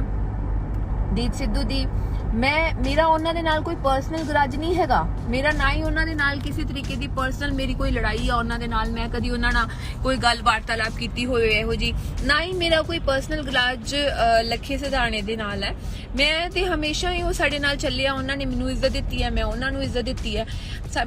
ਦੀਪ ਸਿੱਧੂ ਦੀ, ਮੇਰਾ ਉਹਨਾਂ ਦੇ ਨਾਲ ਕੋਈ ਪਰਸਨਲ ਗਰਜ ਨਹੀਂ ਹੈਗਾ। ਮੇਰਾ ਨਾ ਹੀ ਉਹਨਾਂ ਦੇ ਨਾਲ ਕਿਸੇ ਤਰੀਕੇ ਦੀ ਪਰਸਨਲ ਮੇਰੀ ਕੋਈ ਲੜਾਈ ਆ ਉਹਨਾਂ ਦੇ ਨਾਲ। ਮੈਂ ਕਦੀ ਉਹਨਾਂ ਨਾਲ ਕੋਈ ਗੱਲ ਵਾਰਤਾਲਾਪ ਕੀਤੀ ਹੋਵੇ ਇਹੋ ਜੀ, ਨਾ ਹੀ ਮੇਰਾ ਕੋਈ ਪਰਸਨਲ ਗਰਜ ਲੱਖੇ ਸਿਧਾਣੇ ਦੇ ਨਾਲ ਹੈ। ਮੈਂ ਤੇ ਹਮੇਸ਼ਾ ਹੀ ਉਹ ਸਾਡੇ ਨਾਲ ਚੱਲਿਆ, ਉਹਨਾਂ ਨੇ ਮੈਨੂੰ ਇੱਜ਼ਤ ਦਿੱਤੀ ਹੈ, ਮੈਂ ਉਹਨਾਂ ਨੂੰ ਇੱਜ਼ਤ ਦਿੱਤੀ ਹੈ।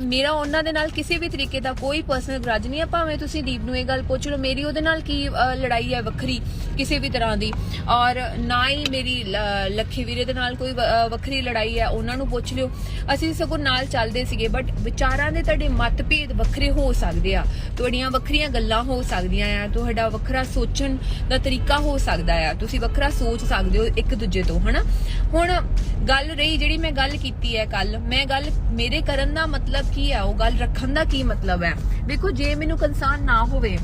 ਮੇਰਾ ਉਹਨਾਂ ਦੇ ਨਾਲ ਕਿਸੇ ਵੀ ਤਰੀਕੇ ਦਾ ਕੋਈ ਪਰਸਨਲ ਗਰਜ ਨਹੀਂ ਹੈ। ਭਾਵੇਂ ਤੁਸੀਂ ਦੀਪ ਨੂੰ ਇਹ ਗੱਲ ਪੁੱਛ ਲਓ, ਮੇਰੀ ਉਹਦੇ ਨਾਲ ਕੀ ਲੜਾਈ ਹੈ ਵੱਖਰੀ ਕਿਸੇ ਵੀ ਤਰ੍ਹਾਂ ਦੀ, ਔਰ ਨਾ ਹੀ ਮੇਰੀ ਲੱਖੇ ਵੀਰੇ ਦੇ ਨਾਲ ਕੋਈ ਵੱਖਰੀ ਲੜਾਈ ਹੈ, ਉਹਨਾਂ ਨੂੰ ਪੁੱਛ ਲਿਓ। ਅਸੀਂ ਸਗੋਂ ਨਾਲ ਚੱਲਦੇ ਸੀਗੇ, ਬਟ ਵਿਚਾਰਾਂ ਦੇ ਤੁਹਾਡੇ ਮਤਭੇਦ ਵੱਖਰੇ ਹੋ ਸਕਦੇ ਆ, ਤੁਹਾਡੀਆਂ ਵੱਖਰੀਆਂ ਗੱਲਾਂ ਹੋ ਸਕਦੀਆਂ ਆ, ਤੁਹਾਡਾ ਵੱਖਰਾ ਸੋਚਣ ਦਾ ਤਰੀਕਾ ਹੋ ਸਕਦਾ ਆ, ਤੁਸੀਂ ਵੱਖਰਾ ਸੋਚ ਸਕਦੇ ਹੋ ਇੱਕ ਦੂਜੇ ਤੋਂ, ਹਨਾ। ਹੁਣ ਗੱਲ ਰਹੀ ਜਿਹੜੀ ਮੈਂ ਗੱਲ ਕੀਤੀ ਹੈ ਕੱਲ, ਮੈਂ ਗੱਲ ਮੇਰੇ ਕਰਨ ਦਾ ਮਤਲਬ ਕੀ ਹੈ, ਉਹ ਗੱਲ ਰੱਖਣ ਦਾ ਕੀ ਮਤਲਬ ਹੈ? ਵੇਖੋ, ਜੇ ਮੈਨੂੰ ਕੰਸਰਨ ਨਾ ਹੋਵੇ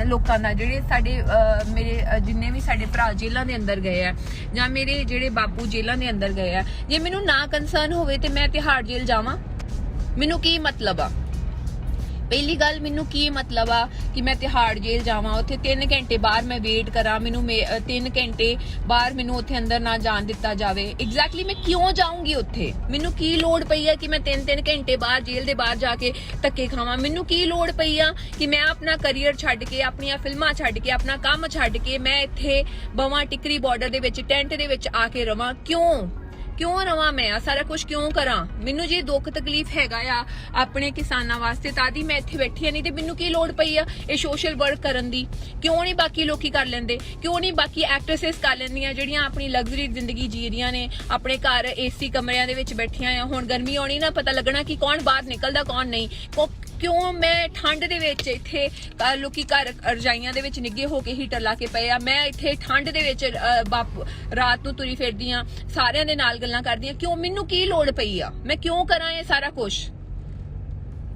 ਲੋਕਾਂ ਦਾ, ਜਿਹੜੇ ਸਾਡੇ ਮੇਰੇ ਜਿੰਨੇ ਵੀ ਸਾਡੇ ਭਰਾ ਜੇਲ੍ਹਾਂ ਦੇ ਅੰਦਰ ਗਏ ਆ ਜਾਂ ਮੇਰੇ ਜਿਹੜੇ ਬਾਪੂ ਜੇਲ੍ਹਾਂ ਦੇ ਅੰਦਰ ਗਏ ਆ, ਜੇ ਮੈਨੂੰ ਨਾ ਕੰਸਰਨ ਹੋਵੇ ਤੇ ਮੈਂ ਤਿਹਾੜ ਜੇਲ੍ਹ ਜਾਵਾਂ? ਮੈਨੂੰ ਕੀ ਮਤਲਬ ਆ? ਪਹਿਲੀ ਗੱਲ, ਮੈਨੂੰ ਕੀ ਮਤਲਬ ਆ ਕਿ ਮੈਂ ਤਿਹਾੜ ਜੇਲ੍ਹ ਜਾਵਾਂ, ਉੱਥੇ 3 ਘੰਟੇ ਬਾਹਰ ਮੈਂ ਵੇਟ ਕਰਾਂ, ਮੈਨੂੰ 3 ਘੰਟੇ ਬਾਹਰ ਮੈਨੂੰ ਉੱਥੇ ਅੰਦਰ ਨਾ ਜਾਣ ਦਿੱਤਾ ਜਾਵੇ? ਐਗਜ਼ੈਕਟਲੀ ਮੈਂ ਕਿਉਂ ਜਾਊਂਗੀ ਉੱਥੇ? ਮੈਨੂੰ ਕੀ ਲੋੜ ਪਈ ਹੈ ਕਿ ਮੈਂ 3 ਘੰਟੇ ਬਾਹਰ ਜੇਲ੍ਹ ਦੇ ਬਾਹਰ ਜਾ ਕੇ ਧੱਕੇ ਖਾਵਾਂ? ਮੈਨੂੰ ਕੀ ਲੋੜ ਪਈ ਆ ਕਿ ਮੈਂ ਆਪਣਾ ਕਰੀਅਰ ਛੱਡ ਕੇ, ਆਪਣੀਆਂ ਫਿਲਮਾਂ ਛੱਡ ਕੇ, ਆਪਣਾ ਕੰਮ ਛੱਡ ਕੇ ਮੈਂ ਇੱਥੇ ਬਵਾਂ ਟਿਕਰੀ ਬਾਰਡਰ ਦੇ ਵਿੱਚ ਟੈਂਟ ਦੇ ਵਿੱਚ ਆ ਕੇ ਰਵਾਂ? ਕਿਉਂ ਰਵਾਂ ਮੈਂ? ਆ ਸਾਰਾ ਕੁਝ ਕਿਉਂ ਕਰਾਂ? ਮੈਨੂੰ ਜੇ ਦੁੱਖ ਤਕਲੀਫ ਹੈਗਾ ਆ ਆਪਣੇ ਕਿਸਾਨਾਂ ਵਾਸਤੇ ਤਾਂ ਦੀ ਮੈਂ ਇੱਥੇ ਬੈਠੀ ਆ, ਨਹੀਂ ਤੇ ਮੈਨੂੰ ਕੀ ਲੋੜ ਪਈ ਆ ਇਹ ਸੋਸ਼ਲ ਵਰਕ ਕਰਨ ਦੀ? ਕਿਉਂ ਨਹੀਂ ਬਾਕੀ ਲੋਕੀ ਕਰ ਲੈਂਦੇ? ਕਿਉਂ ਨਹੀਂ ਬਾਕੀ ਐਕਟ੍ਰੈਸਸ ਕਰ ਲੈਂਦੀਆਂ ਜਿਹੜੀਆਂ ਆਪਣੀ ਲਗਜ਼ਰੀ ਜ਼ਿੰਦਗੀ ਜੀ ਰਹੀਆਂ ਨੇ, ਆਪਣੇ ਘਰ ਏਸੀ ਕਮਰਿਆਂ ਦੇ ਵਿੱਚ ਬੈਠੀਆਂ ਆ? ਹੁਣ ਗਰਮੀ ਆਉਣੀ ਨਾ, ਪਤਾ ਲੱਗਣਾ ਕਿ ਕੌਣ ਬਾਹਰ ਨਿਕਲਦਾ ਕੌਣ ਨਹੀਂ। ਕਿਉਂ ਮੈਂ ਠੰਡ ਦੇ ਵਿੱਚ ਇੱਥੇ, ਲੋਕੀ ਘਰ ਰਜਾਈਆਂ ਦੇ ਵਿੱਚ ਨਿੱਘੇ ਹੋ ਕੇ ਹੀਟਰ ਲਾ ਕੇ ਪਏ ਆ, ਮੈਂ ਇੱਥੇ ਠੰਡ ਦੇ ਵਿੱਚ ਰਾਤ ਨੂੰ ਤੁਰੀ ਫਿਰਦੀ ਆ, ਸਾਰਿਆਂ ਦੇ ਨਾਲ ਗੱਲਾਂ ਕਰਦੀ ਆ? ਕਿਉਂ? ਮੈਨੂੰ ਕੀ ਲੋੜ ਪਈ ਆ? ਮੈਂ ਕਿਉਂ ਕਰਾਂ ਇਹ ਸਾਰਾ ਕੁਝ?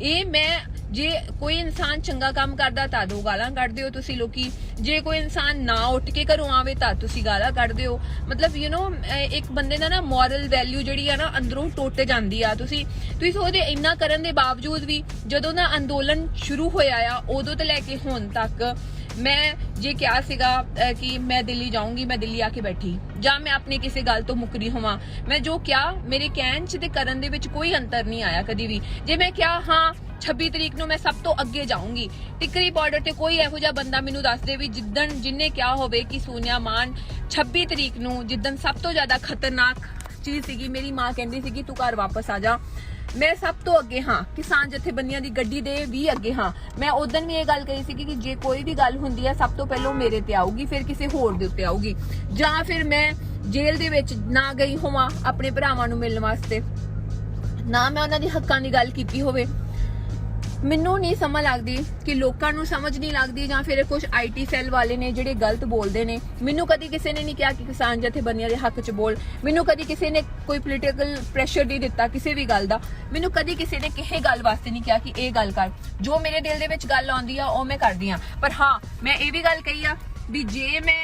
ਇਹ ਮੈਂ, ਜੇ ਕੋਈ ਇਨਸਾਨ ਚੰਗਾ ਕੰਮ ਕਰਦਾ ਤਾਂ ਦੋ ਗਾਲਾਂ ਕੱਢਦੇ ਹੋ ਤੁਸੀਂ ਲੋਕੀ, ਜੇ ਕੋਈ ਇਨਸਾਨ ਨਾ ਉੱਠ ਕੇ ਘਰੋਂ ਆਵੇ ਤਾਂ ਤੁਸੀਂ ਗਾਲਾਂ ਕੱਢਦੇ ਹੋ। ਮਤਲਬ ਇੱਕ ਬੰਦੇ ਦਾ ਨਾ ਮੋਰਲ ਵੈਲਿਊ ਜਿਹੜੀ ਆ ਨਾ ਅੰਦਰੋਂ ਟੁੱਟ ਜਾਂਦੀ ਆ। ਤੁਸੀਂ ਸੋਚਦੇ ਇੰਨਾ ਕਰਨ ਦੇ ਬਾਵਜੂਦ ਵੀ ਜਦੋਂ ਦਾ ਅੰਦੋਲਨ ਸ਼ੁਰੂ ਹੋਇਆ ਆ ਉਦੋਂ ਤੋਂ ਲੈ ਕੇ ਹੁਣ ਤੱਕ ਮੈਂ ਜੇ ਕਿਹਾ ਸੀਗਾ ਕਿ ਮੈਂ ਦਿੱਲੀ ਜਾਊਂਗੀ, ਮੈਂ ਦਿੱਲੀ ਆ ਕੇ ਬੈਠੀ, ਜਾਂ ਮੈਂ ਆਪਣੀ ਕਿਸੇ ਗੱਲ ਤੋਂ ਮੁੱਕਰੀ ਹੋਵਾਂ? ਮੈਂ ਜੋ ਕਿਹਾ, ਮੇਰੇ ਕਹਿਣ 'ਚ ਤੇ ਕਰਨ ਦੇ ਵਿੱਚ ਕੋਈ ਅੰਤਰ ਨਹੀਂ ਆਇਆ ਕਦੀ ਵੀ। ਜੇ ਮੈਂ ਕਿਹਾ ਹਾਂ 26 ਤਰੀਕ ਨੂੰ ਮੈਂ ਸਭ ਤੋਂ ਅੱਗੇ ਜਾਊਂਗੀ ਟਿਕਰੀ ਬਾਰਡਰ ਤੇ, ਕੋਈ ਇਹੋ ਜਿਹਾ ਬੰਦਾ ਮੈਨੂੰ ਦੱਸ ਦੇ ਵੀ ਜਿੰਨੇ ਕਿਹਾ ਹੋਵੇ ਕਿ ਸੋਨੀਆ ਮਾਨ 26 ਤਰੀਕ ਨੂੰ, ਜਿੱਦਣ ਸਭ ਤੋਂ ਜ਼ਿਆਦਾ ਖਤਰਨਾਕ ਚੀਜ਼ ਸੀਗੀ, ਮੇਰੀ ਮਾਂ ਕਹਿੰਦੀ ਸੀ ਕਿ ਤੂੰ ਘਰ ਵਾਪਸ ਆ ਜਾ, ਮੈਂ ਸਭ ਤੋਂ ਅੱਗੇ ਹਾਂ, ਕਿਸਾਨ ਜਥੇਬੰਦੀਆਂ ਦੀ ਗੱਡੀ ਦੇ ਵੀ ਅੱਗੇ ਹਾਂ। ਮੈਂ ਉਦੋਂ ਵੀ ਇਹ ਗੱਲ ਕਹੀ ਸੀ ਕਿ ਜੇ ਕੋਈ ਵੀ ਗੱਲ ਹੁੰਦੀ ਹੈ ਸਭ ਤੋਂ ਪਹਿਲਾਂ ਮੇਰੇ ਤੇ ਆਊਗੀ, ਫਿਰ ਕਿਸੇ ਹੋਰ ਦੇ ਉੱਤੇ ਆਊਗੀ। ਜਾਂ ਫਿਰ ਮੈਂ ਜੇਲ੍ਹ ਦੇ ਵਿੱਚ ਨਾ ਗਈ ਹੋਵਾਂ ਆਪਣੇ ਭਰਾਵਾਂ ਨੂੰ ਮਿਲਣ ਵਾਸਤੇ, ਨਾ ਮੈਂ ਉਹਨਾਂ ਦੇ ਹੱਕਾਂ ਦੀ ਗੱਲ ਕੀਤੀ ਹੋਵੇ। ਮੈਨੂੰ ਨਹੀਂ ਸਮਝ ਲੱਗਦੀ ਕਿ ਲੋਕਾਂ ਨੂੰ ਸਮਝ ਨਹੀਂ ਲੱਗਦੀ, ਜਾਂ ਫਿਰ ਕੁਝ IT ਸੈੱਲ ਵਾਲੇ ਨੇ ਜਿਹੜੇ ਗਲਤ ਬੋਲਦੇ ਨੇ। ਮੈਨੂੰ ਕਦੀ ਕਿਸੇ ਨੇ ਨਹੀਂ ਕਿਹਾ ਕਿ ਕਿਸਾਨ ਜਥੇਬੰਦੀਆਂ ਦੇ ਹੱਕ 'ਚ ਬੋਲ, ਮੈਨੂੰ ਕਦੀ ਕਿਸੇ ਨੇ ਕੋਈ ਪੋਲੀਟੀਕਲ ਪ੍ਰੈਸ਼ਰ ਨਹੀਂ ਦਿੱਤਾ ਕਿਸੇ ਵੀ ਗੱਲ ਦਾ, ਮੈਨੂੰ ਕਦੀ ਕਿਸੇ ਨੇ ਕਿਸੇ ਗੱਲ ਵਾਸਤੇ ਨਹੀਂ ਕਿਹਾ ਕਿ ਇਹ ਗੱਲ ਕਰ। ਜੋ ਮੇਰੇ ਦਿਲ ਦੇ ਵਿੱਚ ਗੱਲ ਆਉਂਦੀ ਆ ਉਹ ਮੈਂ ਕਰਦੀ ਆ। ਪਰ ਹਾਂ, ਮੈਂ ਇਹ ਵੀ ਗੱਲ ਕਹੀ ਆ ਵੀ ਜੇ ਮੈਂ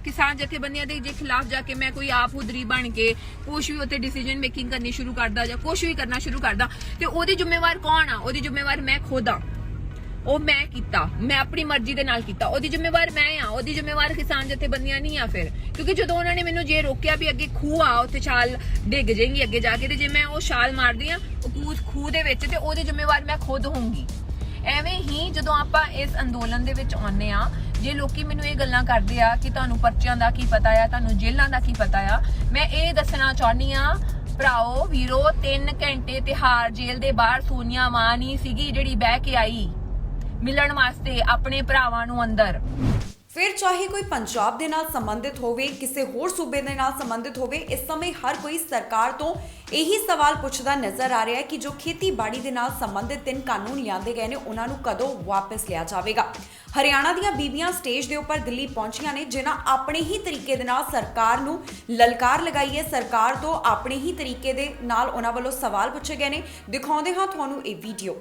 ਕਿਸਾਨ ਜਥੇਬੰਦੀਆਂ ਦੇ ਜੇ ਖਿਲਾਫ ਜਾ ਕੇ ਮੈਂ ਕੋਈ ਆਪ ਉਧਰੀ ਬਣ ਕੇ ਕੁਛ ਵੀ ਉੱਥੇ ਡਿਸੀਜਨ ਮੇਕਿੰਗ ਕਰਨੀ ਸ਼ੁਰੂ ਕਰਦਾ ਜਾਂ ਕੁਛ ਵੀ ਕਰਨਾ ਸ਼ੁਰੂ ਕਰਦਾ, ਤੇ ਉਹਦੀ ਜ਼ਿੰਮੇਵਾਰ ਕੌਣ ਆ? ਉਹਦੀ ਜ਼ਿੰਮੇਵਾਰ ਮੈਂ ਖੁਦ ਆ। ਉਹ ਮੈਂ ਕੀਤਾ, ਮੈਂ ਆਪਣੀ ਮਰਜ਼ੀ ਦੇ ਨਾਲ ਕੀਤਾ, ਉਹਦੀ ਜ਼ਿੰਮੇਵਾਰ ਮੈਂ ਆ, ਉਹਦੀ ਜ਼ਿੰਮੇਵਾਰ ਕਿਸਾਨ ਜਥੇਬੰਦੀਆਂ ਨਹੀਂ ਆ। ਫਿਰ ਕਿਉਂਕਿ ਜਦੋਂ ਉਹਨਾਂ ਨੇ ਮੈਨੂੰ ਜੇ ਰੋਕਿਆ ਵੀ ਅੱਗੇ ਖੂਹ ਆ, ਉੱਥੇ ਛਾਲ ਡਿੱਗ ਜਾਏਗੀ ਅੱਗੇ ਜਾ ਕੇ, ਤੇ ਜੇ ਮੈਂ ਉਹ ਛਾਲ ਮਾਰਦੀ ਆ ਖੂਹ ਦੇ ਵਿੱਚ, ਤੇ ਉਹਦੀ ਜ਼ਿੰਮੇਵਾਰ ਮੈਂ ਖੁਦ ਹੋਊਂਗੀ। ਐਵੇਂ ਹੀ ਜਦੋਂ ਆਪਾਂ ਇਸ ਅੰਦੋਲਨ ਦੇ ਵਿੱਚ ਆਉਂਦੇ ਆ, ਜੇ ਲੋਕੀ ਮੈਨੂੰ ਇਹ ਗੱਲਾਂ ਕਰਦੇ ਆ ਕਿ ਤੁਹਾਨੂੰ ਪਰਚਿਆਂ ਦਾ ਕੀ ਪਤਾ ਆ, ਤੁਹਾਨੂੰ ਜੇਲ੍ਹਾਂ ਦਾ ਕੀ ਪਤਾ ਆ, ਮੈਂ ਇਹ ਦੱਸਣਾ ਚਾਹੁੰਦੀ ਆ ਭਰਾਓ ਵੀਰੋ, 3 ਘੰਟੇ ਤਿਹਾੜ ਜੇਲ੍ਹ ਦੇ ਬਾਹਰ ਸੋਨੀਆ ਮਾਨ ਹੀ ਸੀਗੀ ਜਿਹੜੀ ਬਹਿ ਕੇ ਆਈ ਮਿਲਣ ਵਾਸਤੇ ਆਪਣੇ ਭਰਾਵਾਂ ਨੂੰ ਅੰਦਰ। ਫਿਰ ਚਾਹੇ ਕੋਈ ਪੰਜਾਬ ਦੇ ਨਾਲ ਸੰਬੰਧਿਤ ਹੋਵੇ, ਕਿਸੇ ਹੋਰ ਸੂਬੇ ਦੇ ਨਾਲ ਸੰਬੰਧਿਤ ਹੋਵੇ, ਇਸ ਸਮੇਂ ਹਰ ਕੋਈ ਸਰਕਾਰ ਤੋਂ ਇਹੀ ਸਵਾਲ ਪੁੱਛਦਾ ਨਜ਼ਰ ਆ ਰਿਹਾ ਹੈ ਕਿ ਜੋ ਖੇਤੀਬਾੜੀ ਦੇ ਨਾਲ ਸੰਬੰਧਿਤ 3 ਕਾਨੂੰਨ ਲਿਆਂਦੇ ਗਏ ਨੇ ਉਹਨਾਂ ਨੂੰ ਕਦੋਂ ਵਾਪਸ ਲਿਆ ਜਾਵੇਗਾ। ਹਰਿਆਣਾ ਦੀਆਂ ਬੀਬੀਆਂ ਸਟੇਜ ਦੇ ਉੱਪਰ ਦਿੱਲੀ ਪਹੁੰਚੀਆਂ ਨੇ, ਜਿਨ੍ਹਾਂ ਆਪਣੇ ਹੀ ਤਰੀਕੇ ਦੇ ਨਾਲ ਸਰਕਾਰ ਨੂੰ ਲਲਕਾਰ ਲਗਾਈ ਹੈ। ਸਰਕਾਰ ਤੋਂ ਆਪਣੇ ਹੀ ਤਰੀਕੇ ਦੇ ਨਾਲ ਉਹਨਾਂ ਵੱਲੋਂ ਸਵਾਲ ਪੁੱਛੇ ਗਏ ਨੇ। ਦਿਖਾਉਂਦੇ ਹਾਂ ਤੁਹਾਨੂੰ ਇਹ ਵੀਡੀਓ।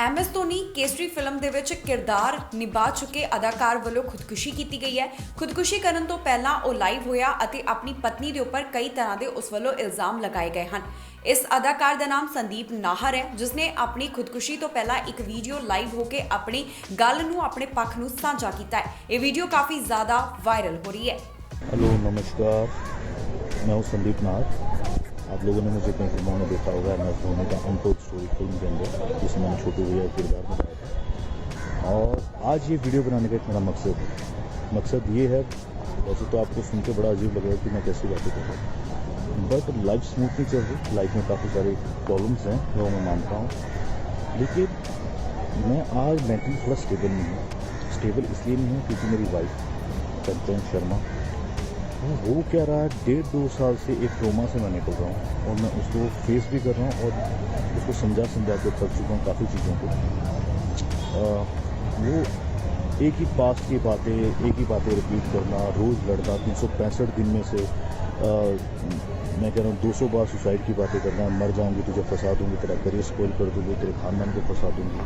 MS ਧੋਨੀ ਕੇਸਰੀ ਫਿਲਮ ਦੇ ਵਿੱਚ ਕਿਰਦਾਰ ਨਿਭਾ ਚੁੱਕੇ ਅਦਾਕਾਰ ਵੱਲੋਂ ਖੁਦਕੁਸ਼ੀ ਕੀਤੀ ਗਈ ਹੈ। ਖੁਦਕੁਸ਼ੀ ਕਰਨ ਤੋਂ ਪਹਿਲਾਂ ਉਹ ਲਾਈਵ ਹੋਇਆ ਅਤੇ ਆਪਣੀ ਪਤਨੀ ਦੇ ਉੱਪਰ ਕਈ ਤਰ੍ਹਾਂ ਦੇ ਉਸ ਵੱਲੋਂ ਇਲਜ਼ਾਮ ਲਗਾਏ ਗਏ ਹਨ। ਇਸ ਅਦਾਕਾਰ ਦਾ ਨਾਮ ਸੰਦੀਪ ਨਾਹਰ ਹੈ, ਜਿਸ ਨੇ ਆਪਣੀ ਖੁਦਕੁਸ਼ੀ ਤੋਂ ਪਹਿਲਾਂ ਇੱਕ ਵੀਡੀਓ ਲਾਈਵ ਹੋ ਕੇ ਆਪਣੀ ਗੱਲ ਨੂੰ, ਆਪਣੇ ਪੱਖ ਨੂੰ ਸਾਂਝਾ ਕੀਤਾ ਹੈ। ਇਹ ਵੀਡੀਓ काफी ज्यादा वायरल हो रही है। हेलो नमस्कार, मैं हूँ संदीप नाथ। आप लोगों ने मुझे कई फिल्मों में देखा होगा, MS धोनी का अनटोल्ड स्टोरी फिल्म के अंदर, जिसमें मैंने छोटू भैया किरदार निभाया था। और आज ये वीडियो बनाने का एक मेरा मकसद ये है, वैसे तो आपको सुन के बड़ा अजीब लगेगा कि मैं कैसी बातें कर रहा हूँ, बट लाइफ स्मूथ नहीं चल रही। लाइफ में काफ़ी सारे प्रॉब्लम्स हैं जो मैं मानता हूँ, लेकिन मैं आज मेंटली थोड़ा स्टेबल नहीं हूँ। स्टेबल इसलिए नहीं हूँ क्योंकि मेरी वाइफ कंचन शर्मा, वो क्या रहा है, 1.5-2 साल से एक ट्रोमा से मैं निकल रहा हूँ और मैं उसको फेस भी कर रहा हूँ और उसको समझा के थक चुका हूँ काफ़ी चीज़ों को। वो एक ही पास्ट की बातें रिपीट करना, रोज़ लड़ना, 365 दिन में से मैं कह रहा हूँ 200 बार सुसाइड की बातें करना, मर जाऊँगी तुझे फंसा दूँगी, तेरा करियर स्पॉइल कर दूँगी, तेरे खानदान को फंसा दूँगी।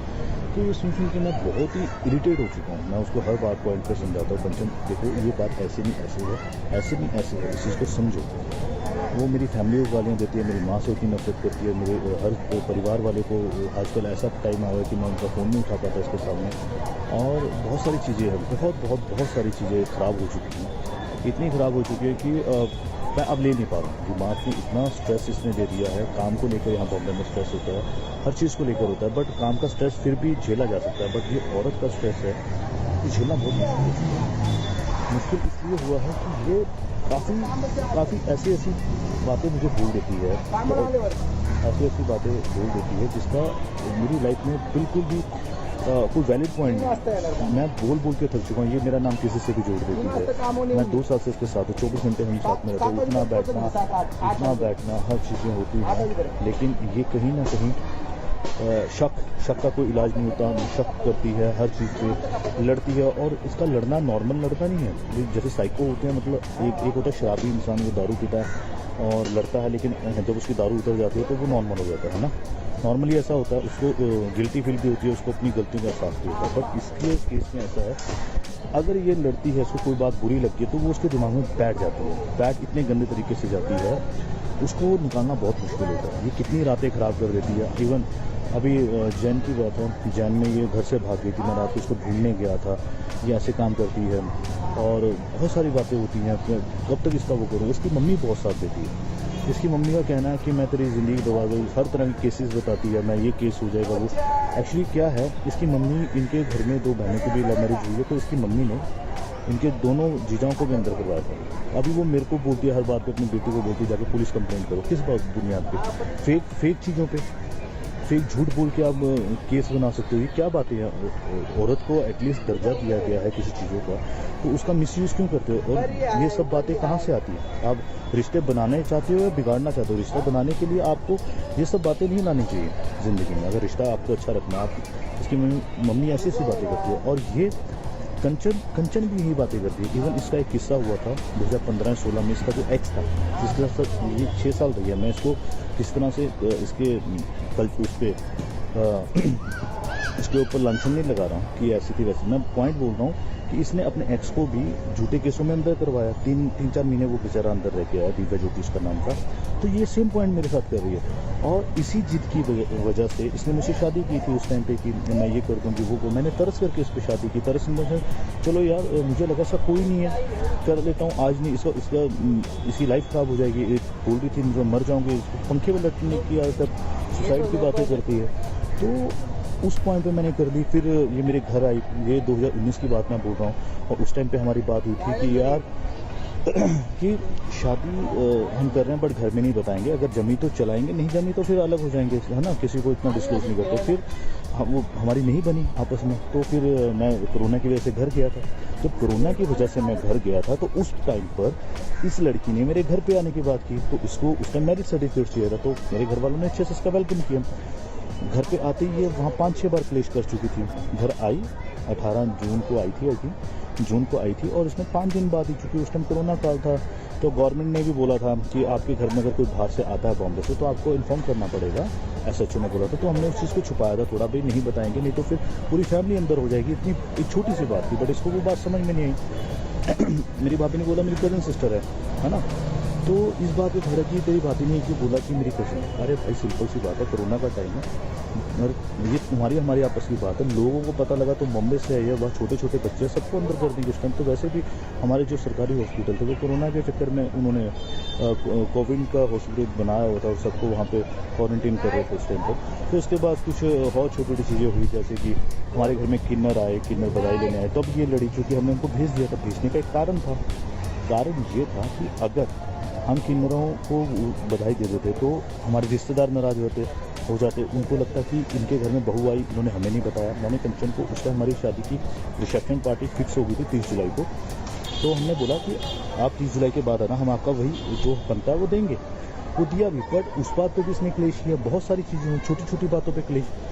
तो ये सुन के मैं बहुत ही इरिटेट हो चुका हूँ। मैं उसको हर बात पॉइंट पर समझाता हूँ, कंचन देखो ये बात ऐसे नहीं ऐसे है, ऐसे नहीं ऐसे है, इस चीज़ को समझो। वो मेरी फैमिली को गालियाँ देती है, मेरी माँ से उतनी नफरत करती है, मेरे हर परिवार वाले को आजकल ऐसा टाइम आया है कि मैं उनका फ़ोन नहीं उठा पाता इसके सामने, और बहुत सारी चीज़ें हैं, बहुत सारी चीज़ें ख़राब हो चुकी हैं, इतनी ख़राब हो चुकी है कि मैं अब ले नहीं पा रहा हूँ। दिमाग की इतना स्ट्रेस इसने दे दिया है, काम को लेकर यहाँ बॉम्बे में स्ट्रेस होता है, हर चीज़ को लेकर होता है, बट काम का स्ट्रेस फिर भी झेला जा सकता है, बट ये औरत का स्ट्रेस है ये झेलना बहुत मुश्किल इसलिए हुआ है कि ये काफ़ी ऐसी बातें मुझे बोल देती है, ऐसी बातें बोल देती है जिसका मेरी लाइफ में बिल्कुल भी कोई वैलिड पॉइंट नहीं। मैं बोल के थक चुका हूँ। ये मेरा नाम किसी से भी जोड़ देती है। मैं 2 साल से इसके साथ हूँ, 24 घंटे हम साथ में रहते हैं, उठना बैठना हर चीज़ें होती हैं, लेकिन ये कहीं ना कहीं शक का कोई इलाज नहीं होता, शक करती है, हर चीज़ पे लड़ती है, और इसका लड़ना नॉर्मल लड़का नहीं है। जैसे साइको होते हैं, मतलब एक होता है शराबी इंसान, वो दारू पीता है और लड़ता है, लेकिन जब उसकी दारू उतर जाती है तो वो नॉर्मल हो जाता है ना। नॉर्मली ऐसा होता है, उसको गिल्टी फील भी होती है, उसको अपनी गलतियों का एहसास भी होता है, बट इसके केस में ऐसा है अगर ये लड़ती है, इसको कोई बात बुरी लगती है तो वो उसके दिमाग में बैठ जाती है, बैठ इतने गंदे तरीके से जाती है, उसको निकालना बहुत मुश्किल होता है। ये कितनी रातें ख़राब कर देती है। इवन अभी जैन की बात है, जैन में ये घर से भाग गई थी, मैं रात को उसको ढूंढने गया था, ये ऐसे काम करती है और बहुत सारी बातें होती हैं। कब तक इसका वो करूँ। इसकी मम्मी बहुत साथ देती है। इसकी मम्मी का कहना है कि मैं तेरी ज़िंदगी दबा गई, हर तरह के केसेस बताती है, मैं ये केस हो जाएगा वो। एक्चुअली क्या है, इसकी मम्मी, इनके घर में 2 बहनों की भी लव मैरिज हुई है, तो इसकी मम्मी ने इनके दोनों जीजाओं को भी अंदर करवाया था। अभी वो मेरे को बोलती है हर बात पे, अपनी बेटी को बोलती है जाके पुलिस कंप्लेंट करो। किस बात बुनियाद पे? फेक चीज़ों पे, फेक झूठ बोल के आप केस बना सकते हो। ये क्या बातें हैं? औरत को एटलीस्ट दर्जा दिया गया है किसी चीज़ों का, तो उसका मिसयूज़ क्यों करते हो? और ये सब बातें कहाँ से आती हैं? आप रिश्ते बनाने चाहते हो या बिगाड़ना चाहते हो? रिश्ता बनाने के लिए आपको ये सब बातें नहीं लानी चाहिए ज़िंदगी में। अगर रिश्ता आपको अच्छा रखना, आप इसकी मम्मी ऐसी बातें करती है। और ये कंचन भी यही बातें करती है। इवन इसका एक किस्सा हुआ था 2015-16 में, इसका जो एक्स था जिसके साथ ये 6 साल रही है, मैं इसको किस तरह से इसके कल उस पर इसके ऊपर लांछन नहीं लगा रहा हूँ कि ऐसी थी वैसी। मैं पॉइंट बोल रहा हूँ कि इसने अपने एक्स को भी झूठे केसों में अंदर करवाया। 3-4 महीने वो बेचारा अंदर रह के आया, दिव्या ज्योति उसका नाम था। तो ये सेम पॉइंट मेरे साथ कर रही है। और इसी जिद की वजह से इसने मुझसे शादी की थी उस टाइम पे कि मैं ये कर दूँगी, वो को मैंने तरस करके इस पर शादी की। तरस मुझे, चलो यार मुझे लगा सा कोई नहीं है, कर लेता हूँ, आज नहीं इसका इसकी लाइफ ख़राब हो जाएगी। बोल रही थी मुझे मर जाऊँगी, पंखे में लटकने की आदत, सुसाइड की बातें करती है। तो उस पॉइंट पे मैंने कर दी। फिर ये मेरे घर आई, ये 2019 की बात मैं बोल रहा हूँ, और उस टाइम पे हमारी बात हुई थी कि यार कि शादी हम कर रहे हैं बट घर में नहीं बताएंगे, अगर जमी तो चलाएंगे, नहीं जमी तो फिर अलग हो जाएंगे, है ना, किसी को इतना डिस्क्लोज नहीं करते। फिर वो हमारी नहीं बनी आपस में, तो फिर मैं कोरोना की वजह से घर गया था। जब कोरोना की वजह से मैं घर गया था तो उस टाइम पर इस लड़की ने मेरे घर पे आने की बात की, तो इसको उस टाइम मैरिज सर्टिफिकेट चाहिए था, तो मेरे घर वालों ने अच्छे से इसका वेलकम किया। घर पे आते ही ये वहाँ 5-6 बार क्लेश कर चुकी थी। घर आई 18 जून को आई थी, जून को आई थी, और इसमें 5 दिन बाद ही, चूँकि उस टाइम कोरोना काल था, तो गवर्नमेंट ने भी बोला था कि आपके घर में अगर कोई बाहर से आता है बॉम्बे से तो आपको इन्फॉर्म करना पड़ेगा, SHO ने बोला था। तो हमने उस चीज़ को छुपाया था थोड़ा, भाई नहीं बताएंगे नहीं तो फिर पूरी फैमिली अंदर हो जाएगी। इतनी एक छोटी सी बात थी, बट इसको वो बात समझ में नहीं आई। मेरी भाभी ने बोला मेरी कज़न सिस्टर है ना, तो इस बात पे भड़क गई, तेरी भाभी ने क्यों बोला कि मेरी कज़न है? अरे भाई सिंपल सी बात है, कोरोना का टाइम है और ये तुम्हारी हमारी आपस की बात है। लोगों को पता लगा तो बॉम्बे से है, वह छोटे छोटे बच्चे सबको अंदर कर दिए उस टाइम। तो वैसे भी हमारे जो सरकारी हॉस्पिटल थे वो कोरोना के चक्कर में उन्होंने कोविड का हॉस्पिटल बनाया हुआ था और सबको वहाँ पे क्वारंटीन कर रहे थे उस टाइम पर। तो उसके बाद कुछ और छोटी छोटी चीज़ें हुई, जैसे कि हमारे घर में किन्नर आए, किन्नर बधाई लेने आए, तब ये लड़ी, चूँकि हमने उनको भेज दिया था। भेजने का एक कारण था, कारण ये था कि अगर हम किन्नरों को बधाई दे देते तो हमारे रिश्तेदार नाराज हो जाते। उनको लगता कि इनके घर में बहू आई, इन्होंने हमें नहीं बताया। मैंने कंचन को, उस टाइम हमारी शादी की रिसेप्शन पार्टी फिक्स हो गई थी 30 जुलाई को, तो हमने बोला कि आप 30 जुलाई के बाद आना, हम आपका वही जो बनता है वो देंगे। वो दिया भी, बट उस बात पर भी इसने क्लेश किया। बहुत सारी चीज़ें, छोटी छोटी बातों पर क्लेश।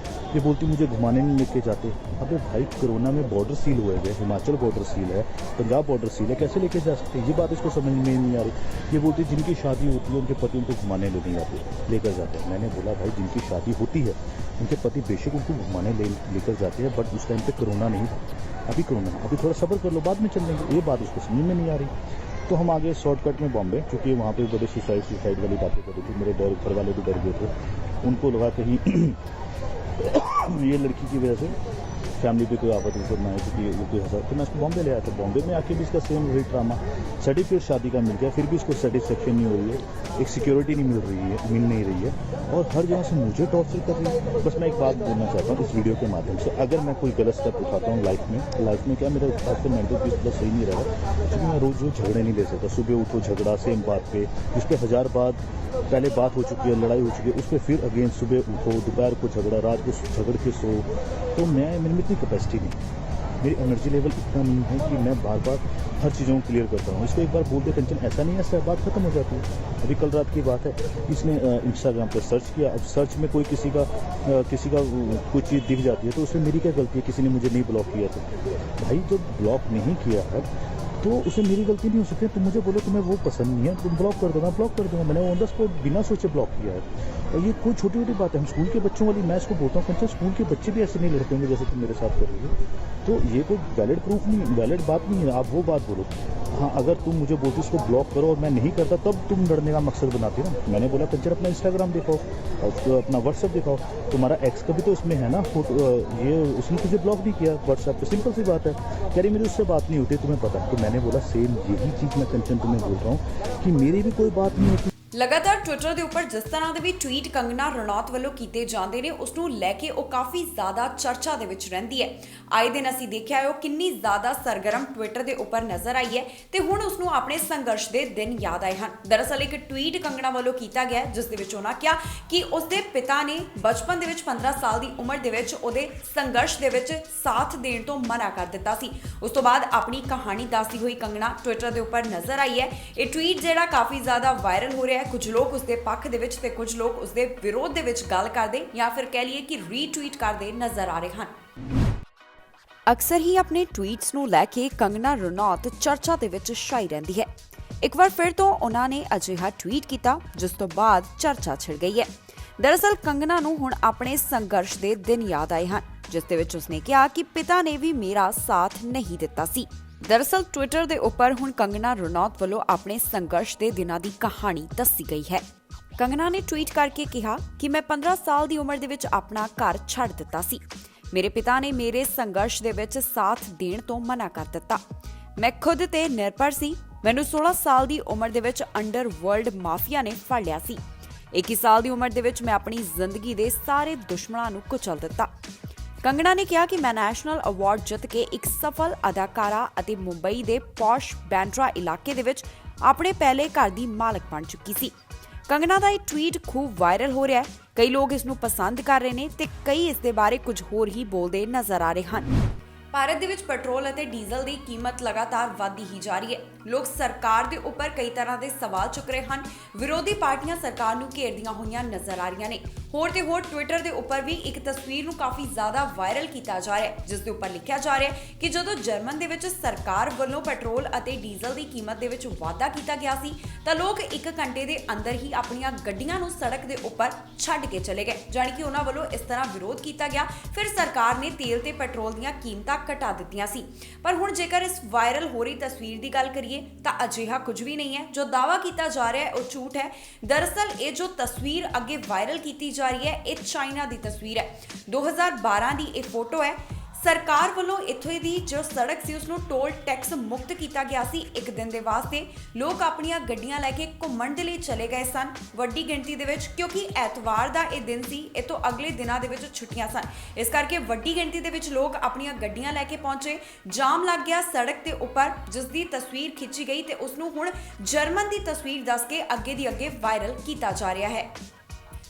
ये बोलती मुझे घुमाने नहीं लेके जाते। अबे भाई कोरोना में बॉर्डर सील हुए गए, हिमाचल बॉर्डर सील है, पंजाब बॉर्डर सील है, कैसे लेके जा सकते हैं? ये बात इसको समझ में नहीं आ रही। ये बोलती जिनकी शादी होती है उनके पति उनको घुमाने नहीं आते, लेकर जाते हैं। मैंने बोला भाई जिनकी शादी होती है उनके पति बेशक उनको घुमाने लेकर जाते हैं, बट उस टाइम पर कोरोना नहीं था। अभी कोरोना, अभी थोड़ा सब्र कर लो, बाद में चल लेंगे। ये बात उसको समझ में नहीं आ रही। तो हम आगे शॉर्टकट में बॉम्बे, क्योंकि वहाँ पे बड़े सुसाइड वाली बातें कर रही थी। मेरे घर वाले भी डर गए थे, उनको लगा कहीं ये लड़की की वजह से फैमिली पे कोई आफत ना है, क्योंकि कोई हंसा। तो मैं उसको बॉम्बे ले आया था। बॉम्बे में आके भी इसका सेम वही ड्रामा, सर्टिफिकेट शादी का मिल गया, फिर भी इसको सेटिस्फेक्शन नहीं हो रही है, एक सिक्योरिटी नहीं मिल नहीं रही है, और हर जगह से मुझे टॉर्चर कर रही है। बस मैं एक बात बोलना चाहता हूँ इस वीडियो के माध्यम से, अगर मैं कोई गलत स्टेप उठाता हूँ लाइफ में क्या मेरा खास से मेंटल पीस प्लस सही नहीं रहेगा, क्योंकि मैं रोज़ झगड़े नहीं ले सकता। सुबह उठो झगड़ा सेम बात पे, जिस पर 1000 बात पहले बात हो चुकी है, लड़ाई हो चुकी है, उस पर फिर अगेन सुबह उठो, दोपहर को झगड़ा, रात को झगड़ के सो। तो मेरे में इतनी कैपेसिटी नहीं, मेरी एनर्जी लेवल इतना नहीं है कि मैं बार बार हर चीज़ों को क्लियर करता हूँ। इसको एक बार बोलते कंचन ऐसा नहीं है, ऐसा बात खत्म हो जाती है। अभी कल रात की बात है, इसने इंस्टाग्राम पर सर्च किया। अब सर्च में कोई किसी का कोई चीज़ दिख जाती है तो उसमें मेरी क्या गलती है? किसी ने मुझे नहीं ब्लॉक किया था। भाई जब ब्लॉक नहीं किया है तो उसमें मेरी गलती नहीं हो सकती। तुम मुझे बोलो तुम्हें वो पसंद नहीं है, तुम ब्लॉक कर दो, मैं ब्लॉक कर दूंगा। मैंने ऑन द स्पॉट बिना सोचे ब्लॉक किया है। और ये कोई छोटी छोटी बात है। हम स्कूल के बच्चों वाली, मैं इसको बोलता हूँ कंचन, स्कूल के बच्चे भी ऐसे नहीं लड़ते होंगे जैसे तुम मेरे साथ कर रही हो। तो ये कोई वैलिड प्रूफ नहीं, वैलिड बात नहीं है। आप वो बात बोलो। हाँ, अगर तुम मुझे बोलती उसको ब्लॉक करो और मैं नहीं करता, तब तुम लड़ने का मकसद बनाती हो ना। मैंने बोला कंचन अपना इंस्टाग्राम दिखाओ और तो अपना व्हाट्सएप दिखाओ। तुम्हारा एक्स का भी तो इसमें है ना फोटो, ये उसने तुझे ब्लॉक नहीं किया व्हाट्सएप पे, सिंपल सी बात है। कह रही मेरी उससे बात नहीं होती, तुम्हें पता है। तो मैंने बोला सेम यही चीज़ मैं कंचन तुम्हें बोल रहा हूँ कि मेरी भी कोई बात नहीं होती। ਲਗਾਤਾਰ ਟਵਿੱਟਰ ਦੇ ਉੱਪਰ ਜਿਸ ਤਰ੍ਹਾਂ ਦੇ ਵੀ ਟਵੀਟ ਕੰਗਨਾ ਰਣੌਤ ਵੱਲੋਂ ਕੀਤੇ ਜਾਂਦੇ ਨੇ ਉਸ ਨੂੰ ਲੈ ਕੇ ਉਹ ਕਾਫੀ ਜ਼ਿਆਦਾ ਚਰਚਾ ਦੇ ਵਿੱਚ ਰਹਿੰਦੀ ਹੈ। ਆਏ ਦਿਨ ਅਸੀਂ ਦੇਖਿਆ ਹੈ ਉਹ ਕਿੰਨੀ ਜ਼ਿਆਦਾ ਸਰਗਰਮ ਟਵਿੱਟਰ ਦੇ ਉੱਪਰ ਨਜ਼ਰ ਆਈ ਹੈ ਤੇ ਹੁਣ ਉਸ ਨੂੰ ਆਪਣੇ ਸੰਘਰਸ਼ ਦੇ ਦਿਨ ਯਾਦ ਆਏ ਹਨ। ਦਰਅਸਲ ਇੱਕ ਟਵੀਟ ਕੰਗਨਾ ਵੱਲੋਂ ਕੀਤਾ ਗਿਆ ਜਿਸ ਦੇ ਵਿੱਚ ਉਹਨਾਂ ਕਿਹਾ ਕਿ ਉਸ ਦੇ ਪਿਤਾ ਨੇ ਬਚਪਨ ਦੇ ਵਿੱਚ 15 ਸਾਲ ਦੀ ਉਮਰ ਦੇ ਵਿੱਚ ਉਹਦੇ ਸੰਘਰਸ਼ ਦੇ ਵਿੱਚ ਸਾਥ ਦੇਣ ਤੋਂ ਮਨਾ ਕਰ ਦਿੱਤਾ ਸੀ। ਉਸ ਤੋਂ ਬਾਅਦ ਆਪਣੀ ਕਹਾਣੀ ਦੱਸਦੀ ਹੋਈ ਕੰਗਨਾ ਟਵਿੱਟਰ ਦੇ ਉੱਪਰ ਨਜ਼ਰ ਆਈ ਹੈ। ਇਹ ਟਵੀਟ ਜਿਹੜਾ ਕਾਫੀ ਜ਼ਿਆਦਾ ਵਾਇਰਲ ਹੋ ਰਿਹਾ ਹੈ। ਕੁਝ ਲੋਕ ਉਸਦੇ ਪੱਖ ਦੇ ਵਿੱਚ ਤੇ ਕੁਝ ਲੋਕ ਉਸਦੇ ਵਿਰੋਧ ਦੇ ਵਿੱਚ ਗੱਲ ਕਰਦੇ ਜਾਂ ਫਿਰ ਕਹਿ ਲਈਏ ਕਿ ਰੀਟਵੀਟ ਕਰਦੇ ਨਜ਼ਰ ਆ ਰਹੇ ਹਨ। ਅਕਸਰ ਹੀ ਆਪਣੇ ਟਵੀਟਸ ਨੂੰ ਲੈ ਕੇ ਕੰਗਨਾ ਰਣੌਤ ਚਰਚਾ ਦੇ ਵਿੱਚ ਛਾਈ ਰਹਿੰਦੀ ਹੈ। ਇੱਕ ਵਾਰ ਫਿਰ ਤੋਂ ਉਹਨਾਂ ਨੇ ਅਜਿਹਾ ਟਵੀਟ ਕੀਤਾ ਜਿਸ ਤੋਂ ਬਾਅਦ ਚਰਚਾ ਛਿੜ ਗਈ ਹੈ। ਦਰਅਸਲ ਕੰਗਨਾ ਨੂੰ ਹੁਣ ਆਪਣੇ ਸੰਘਰਸ਼ ਦੇ ਦਿਨ ਯਾਦ ਆਏ ਹਨ ਜਿਸ ਦੇ ਵਿੱਚ ਉਸਨੇ ਕਿਹਾ ਕਿ ਪਿਤਾ ਨੇ ਵੀ ਮੇਰਾ ਸਾਥ ਨਹੀਂ ਦਿੱਤਾ ਸੀ। ਦਰਅਸਲ ਟਵਿੱਟਰ ਦੇ ਉੱਪਰ ਹੁਣ ਕੰਗਨਾ ਰਣੌਤ ਵੱਲੋਂ ਆਪਣੇ ਸੰਘਰਸ਼ ਦੇ ਦਿਨਾਂ ਦੀ ਕਹਾਣੀ ਦੱਸੀ ਗਈ ਹੈ। ਕੰਗਨਾ ਨੇ ਟਵੀਟ ਕਰਕੇ ਕਿਹਾ ਕਿ ਮੈਂ 15 ਸਾਲ ਦੀ ਉਮਰ ਦੇ ਵਿੱਚ ਆਪਣਾ ਘਰ ਛੱਡ ਦਿੱਤਾ ਸੀ। ਮੇਰੇ ਪਿਤਾ ਨੇ ਮੇਰੇ ਸੰਘਰਸ਼ ਦੇ ਵਿੱਚ ਸਾਥ ਦੇਣ ਤੋਂ ਮਨਾ ਕਰ ਦਿੱਤਾ। ਮੈਂ ਖੁਦ ਤੇ ਨਿਰਭਰ ਸੀ। ਮੈਨੂੰ 16 ਸਾਲ ਦੀ ਉਮਰ ਦੇ ਵਿੱਚ ਅੰਡਰਵਰਲਡ ਮਾਫੀਆ ਨੇ ਫੜ ਲਿਆ ਸੀ। 21 ਸਾਲ ਦੀ ਉਮਰ ਦੇ ਵਿੱਚ ਮੈਂ ਆਪਣੀ ਜ਼ਿੰਦਗੀ ਦੇ ਸਾਰੇ ਦੁਸ਼ਮਣਾਂ ਨੂੰ ਕੁਚਲ ਦਿੱਤਾ। ਕੰਗਨਾ ਨੇ ਕਿਹਾ ਕਿ ਮੈਂ ਨੈਸ਼ਨਲ ਅਵਾਰਡ ਜਿੱਤ ਕੇ ਇੱਕ ਸਫਲ ਅਦਾਕਾਰਾ ਅਤੇ ਮੁੰਬਈ ਦੇ ਪੌਸ਼ ਬੈਂਡਰਾ ਇਲਾਕੇ ਦੇ ਵਿੱਚ ਆਪਣੇ ਪਹਿਲੇ ਘਰ ਦੀ ਮਾਲਕ ਬਣ ਚੁੱਕੀ ਸੀ। ਕੰਗਨਾ ਦਾ ਇਹ ਟਵੀਟ ਖੂਬ ਵਾਇਰਲ ਹੋ ਰਿਹਾ ਹੈ। ਕਈ ਲੋਕ ਇਸ ਨੂੰ ਪਸੰਦ ਕਰ ਰਹੇ ਨੇ ਤੇ ਕਈ ਇਸ ਦੇ ਬਾਰੇ ਕੁਝ ਹੋਰ ਹੀ ਬੋਲਦੇ ਨਜ਼ਰ ਆ ਰਹੇ ਹਨ। ਭਾਰਤ ਦੇ ਵਿੱਚ ਪੈਟਰੋਲ ਅਤੇ ਡੀਜ਼ਲ ਦੀ ਕੀਮਤ ਲਗਾਤਾਰ ਵਧਦੀ ਹੀ ਜਾ ਰਹੀ ਹੈ। ਲੋਕ ਸਰਕਾਰ ਦੇ ਉੱਪਰ ਕਈ ਤਰ੍ਹਾਂ ਦੇ ਸਵਾਲ ਚੁੱਕ ਰਹੇ ਹਨ। ਵਿਰੋਧੀ ਪਾਰਟੀਆਂ ਸਰਕਾਰ ਨੂੰ ਘੇਰਦੀਆਂ ਹੋਈਆਂ ਨਜ਼ਰ ਆ ਰਹੀਆਂ ਨੇ। ਹੋਰ ਤੇ ਹੋਰ ਟਵਿੱਟਰ ਦੇ ਉੱਪਰ ਵੀ ਇੱਕ ਤਸਵੀਰ ਨੂੰ ਕਾਫੀ ਜ਼ਿਆਦਾ ਵਾਇਰਲ ਕੀਤਾ ਜਾ ਰਿਹਾ ਹੈ ਜਿਸ ਦੇ ਉੱਪਰ ਲਿਖਿਆ ਜਾ ਰਿਹਾ ਹੈ ਕਿ ਜਦੋਂ ਜਰਮਨ ਦੇ ਵਿੱਚ ਸਰਕਾਰ ਵੱਲੋਂ ਪੈਟਰੋਲ ਅਤੇ ਡੀਜ਼ਲ ਦੀ ਕੀਮਤ ਦੇ ਵਿੱਚ ਵਾਧਾ ਕੀਤਾ ਗਿਆ ਸੀ ਤਾਂ ਲੋਕ 1 ਘੰਟੇ ਦੇ ਅੰਦਰ ਹੀ ਆਪਣੀਆਂ ਗੱਡੀਆਂ ਨੂੰ ਸੜਕ ਦੇ ਉੱਪਰ ਛੱਡ ਕੇ ਚਲੇ ਗਏ। ਜਾਣੀ ਕਿ ਉਹਨਾਂ ਵੱਲੋਂ ਇਸ ਤਰ੍ਹਾਂ ਵਿਰੋਧ ਕੀਤਾ ਗਿਆ। ਫਿਰ ਸਰਕਾਰ ਨੇ ਤੇਲ ਤੇ ਪੈਟਰੋਲ ਦੀਆਂ ਕੀਮਤਾਂ ਘਟਾ ਦਿੱਤੀਆਂ ਸੀ। ਪਰ ਹੁਣ ਜੇਕਰ ਇਸ ਵਾਇਰਲ ਹੋ ਰਹੀ ਤਸਵੀਰ ਦੀ ਗੱਲ ਕਰੀਏ ਤਾਂ ਅਜਿਹਾ ਕੁਝ ਵੀ ਨਹੀਂ ਹੈ। ਜੋ ਦਾਅਵਾ ਕੀਤਾ ਜਾ ਰਿਹਾ ਹੈ ਉਹ ਝੂਠ ਹੈ। ਦਰਅਸਲ ਇਹ ਜੋ ਤਸਵੀਰ ਅੱਗੇ ਵਾਇਰਲ ਕੀਤੀ ਜਾ ਰਹੀ ਹੈ ਇਹ ਚਾਈਨਾ ਦੀ ਤਸਵੀਰ ਹੈ। 2012 ਦੀ ਇਹ ਫੋਟੋ ਹੈ। ਸਰਕਾਰ ਵੱਲੋਂ ਇੱਥੋਂ ਦੀ ਜੋ ਸੜਕ ਸੀ ਉਸ ਨੂੰ ਟੋਲ ਟੈਕਸ ਮੁਕਤ ਕੀਤਾ ਗਿਆ ਸੀ। ਇੱਕ ਦਿਨ ਦੇ ਵਾਸਤੇ ਲੋਕ ਆਪਣੀਆਂ ਗੱਡੀਆਂ ਲੈ ਕੇ ਘੁੰਮਣ ਦੇ ਲਈ ਚਲੇ ਗਏ ਸਨ ਵੱਡੀ ਗਿਣਤੀ ਦੇ ਵਿੱਚ, ਕਿਉਂਕਿ ਐਤਵਾਰ ਦਾ ਇਹ ਦਿਨ ਸੀ। ਇਹ ਤੋਂ ਅਗਲੇ ਦਿਨਾਂ ਦੇ ਵਿੱਚ ਛੁੱਟੀਆਂ ਸਨ। ਇਸ ਕਰਕੇ ਵੱਡੀ ਗਿਣਤੀ ਦੇ ਵਿੱਚ ਲੋਕ ਆਪਣੀਆਂ ਗੱਡੀਆਂ ਲੈ ਕੇ ਪਹੁੰਚੇ। ਜਾਮ ਲੱਗ ਗਿਆ ਸੜਕ ਦੇ ਉੱਪਰ ਜਿਸ ਦੀ ਤਸਵੀਰ ਖਿੱਚੀ ਗਈ ਤੇ ਉਸ ਨੂੰ ਹੁਣ ਜਰਮਨ ਦੀ ਤਸਵੀਰ ਦੱਸ ਕੇ ਅੱਗੇ ਦੀ ਅੱਗੇ ਵਾਇਰਲ ਕੀਤਾ ਜਾ ਰਿਹਾ ਹੈ।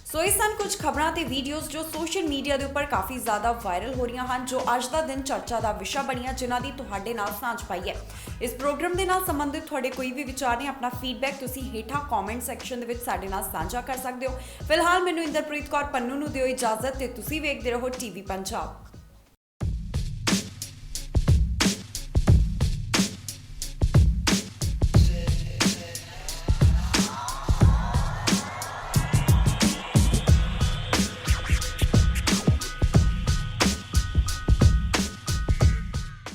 ਸੋ ਇਹ ਸਨ ਕੁਝ ਖਬਰਾਂ ਤੇ ਵੀਡੀਓਜ਼ ਜੋ ਸੋਸ਼ਲ ਮੀਡੀਆ ਦੇ ਉੱਪਰ ਕਾਫੀ ਜ਼ਿਆਦਾ ਵਾਇਰਲ ਹੋ ਰਹੀਆਂ ਹਨ, ਜੋ ਅੱਜ ਦਾ ਦਿਨ ਚਰਚਾ ਦਾ ਵਿਸ਼ਾ ਬਣੀਆਂ, ਜਿਨ੍ਹਾਂ ਦੀ ਤੁਹਾਡੇ ਨਾਲ ਸਾਂਝ ਪਾਈ ਹੈ। ਇਸ ਪ੍ਰੋਗਰਾਮ ਦੇ ਨਾਲ ਸੰਬੰਧਿਤ ਤੁਹਾਡੇ ਕੋਈ ਵੀ ਵਿਚਾਰ ਨੇ, ਆਪਣਾ ਫੀਡਬੈਕ ਤੁਸੀਂ ਹੇਠਾਂ ਕਮੈਂਟ ਸੈਕਸ਼ਨ ਦੇ ਵਿੱਚ ਸਾਡੇ ਨਾਲ ਸਾਂਝਾ ਕਰ ਸਕਦੇ ਹੋ। ਫਿਲਹਾਲ ਮੈਨੂੰ ਇੰਦਰਪ੍ਰੀਤ ਕੌਰ ਪੰਨੂ ਨੂੰ ਦਿਓ ਇਜਾਜ਼ਤ ਤੇ ਤੁਸੀਂ ਵੇਖਦੇ ਰਹੋ ਟੀਵੀ ਪੰਜਾਬ।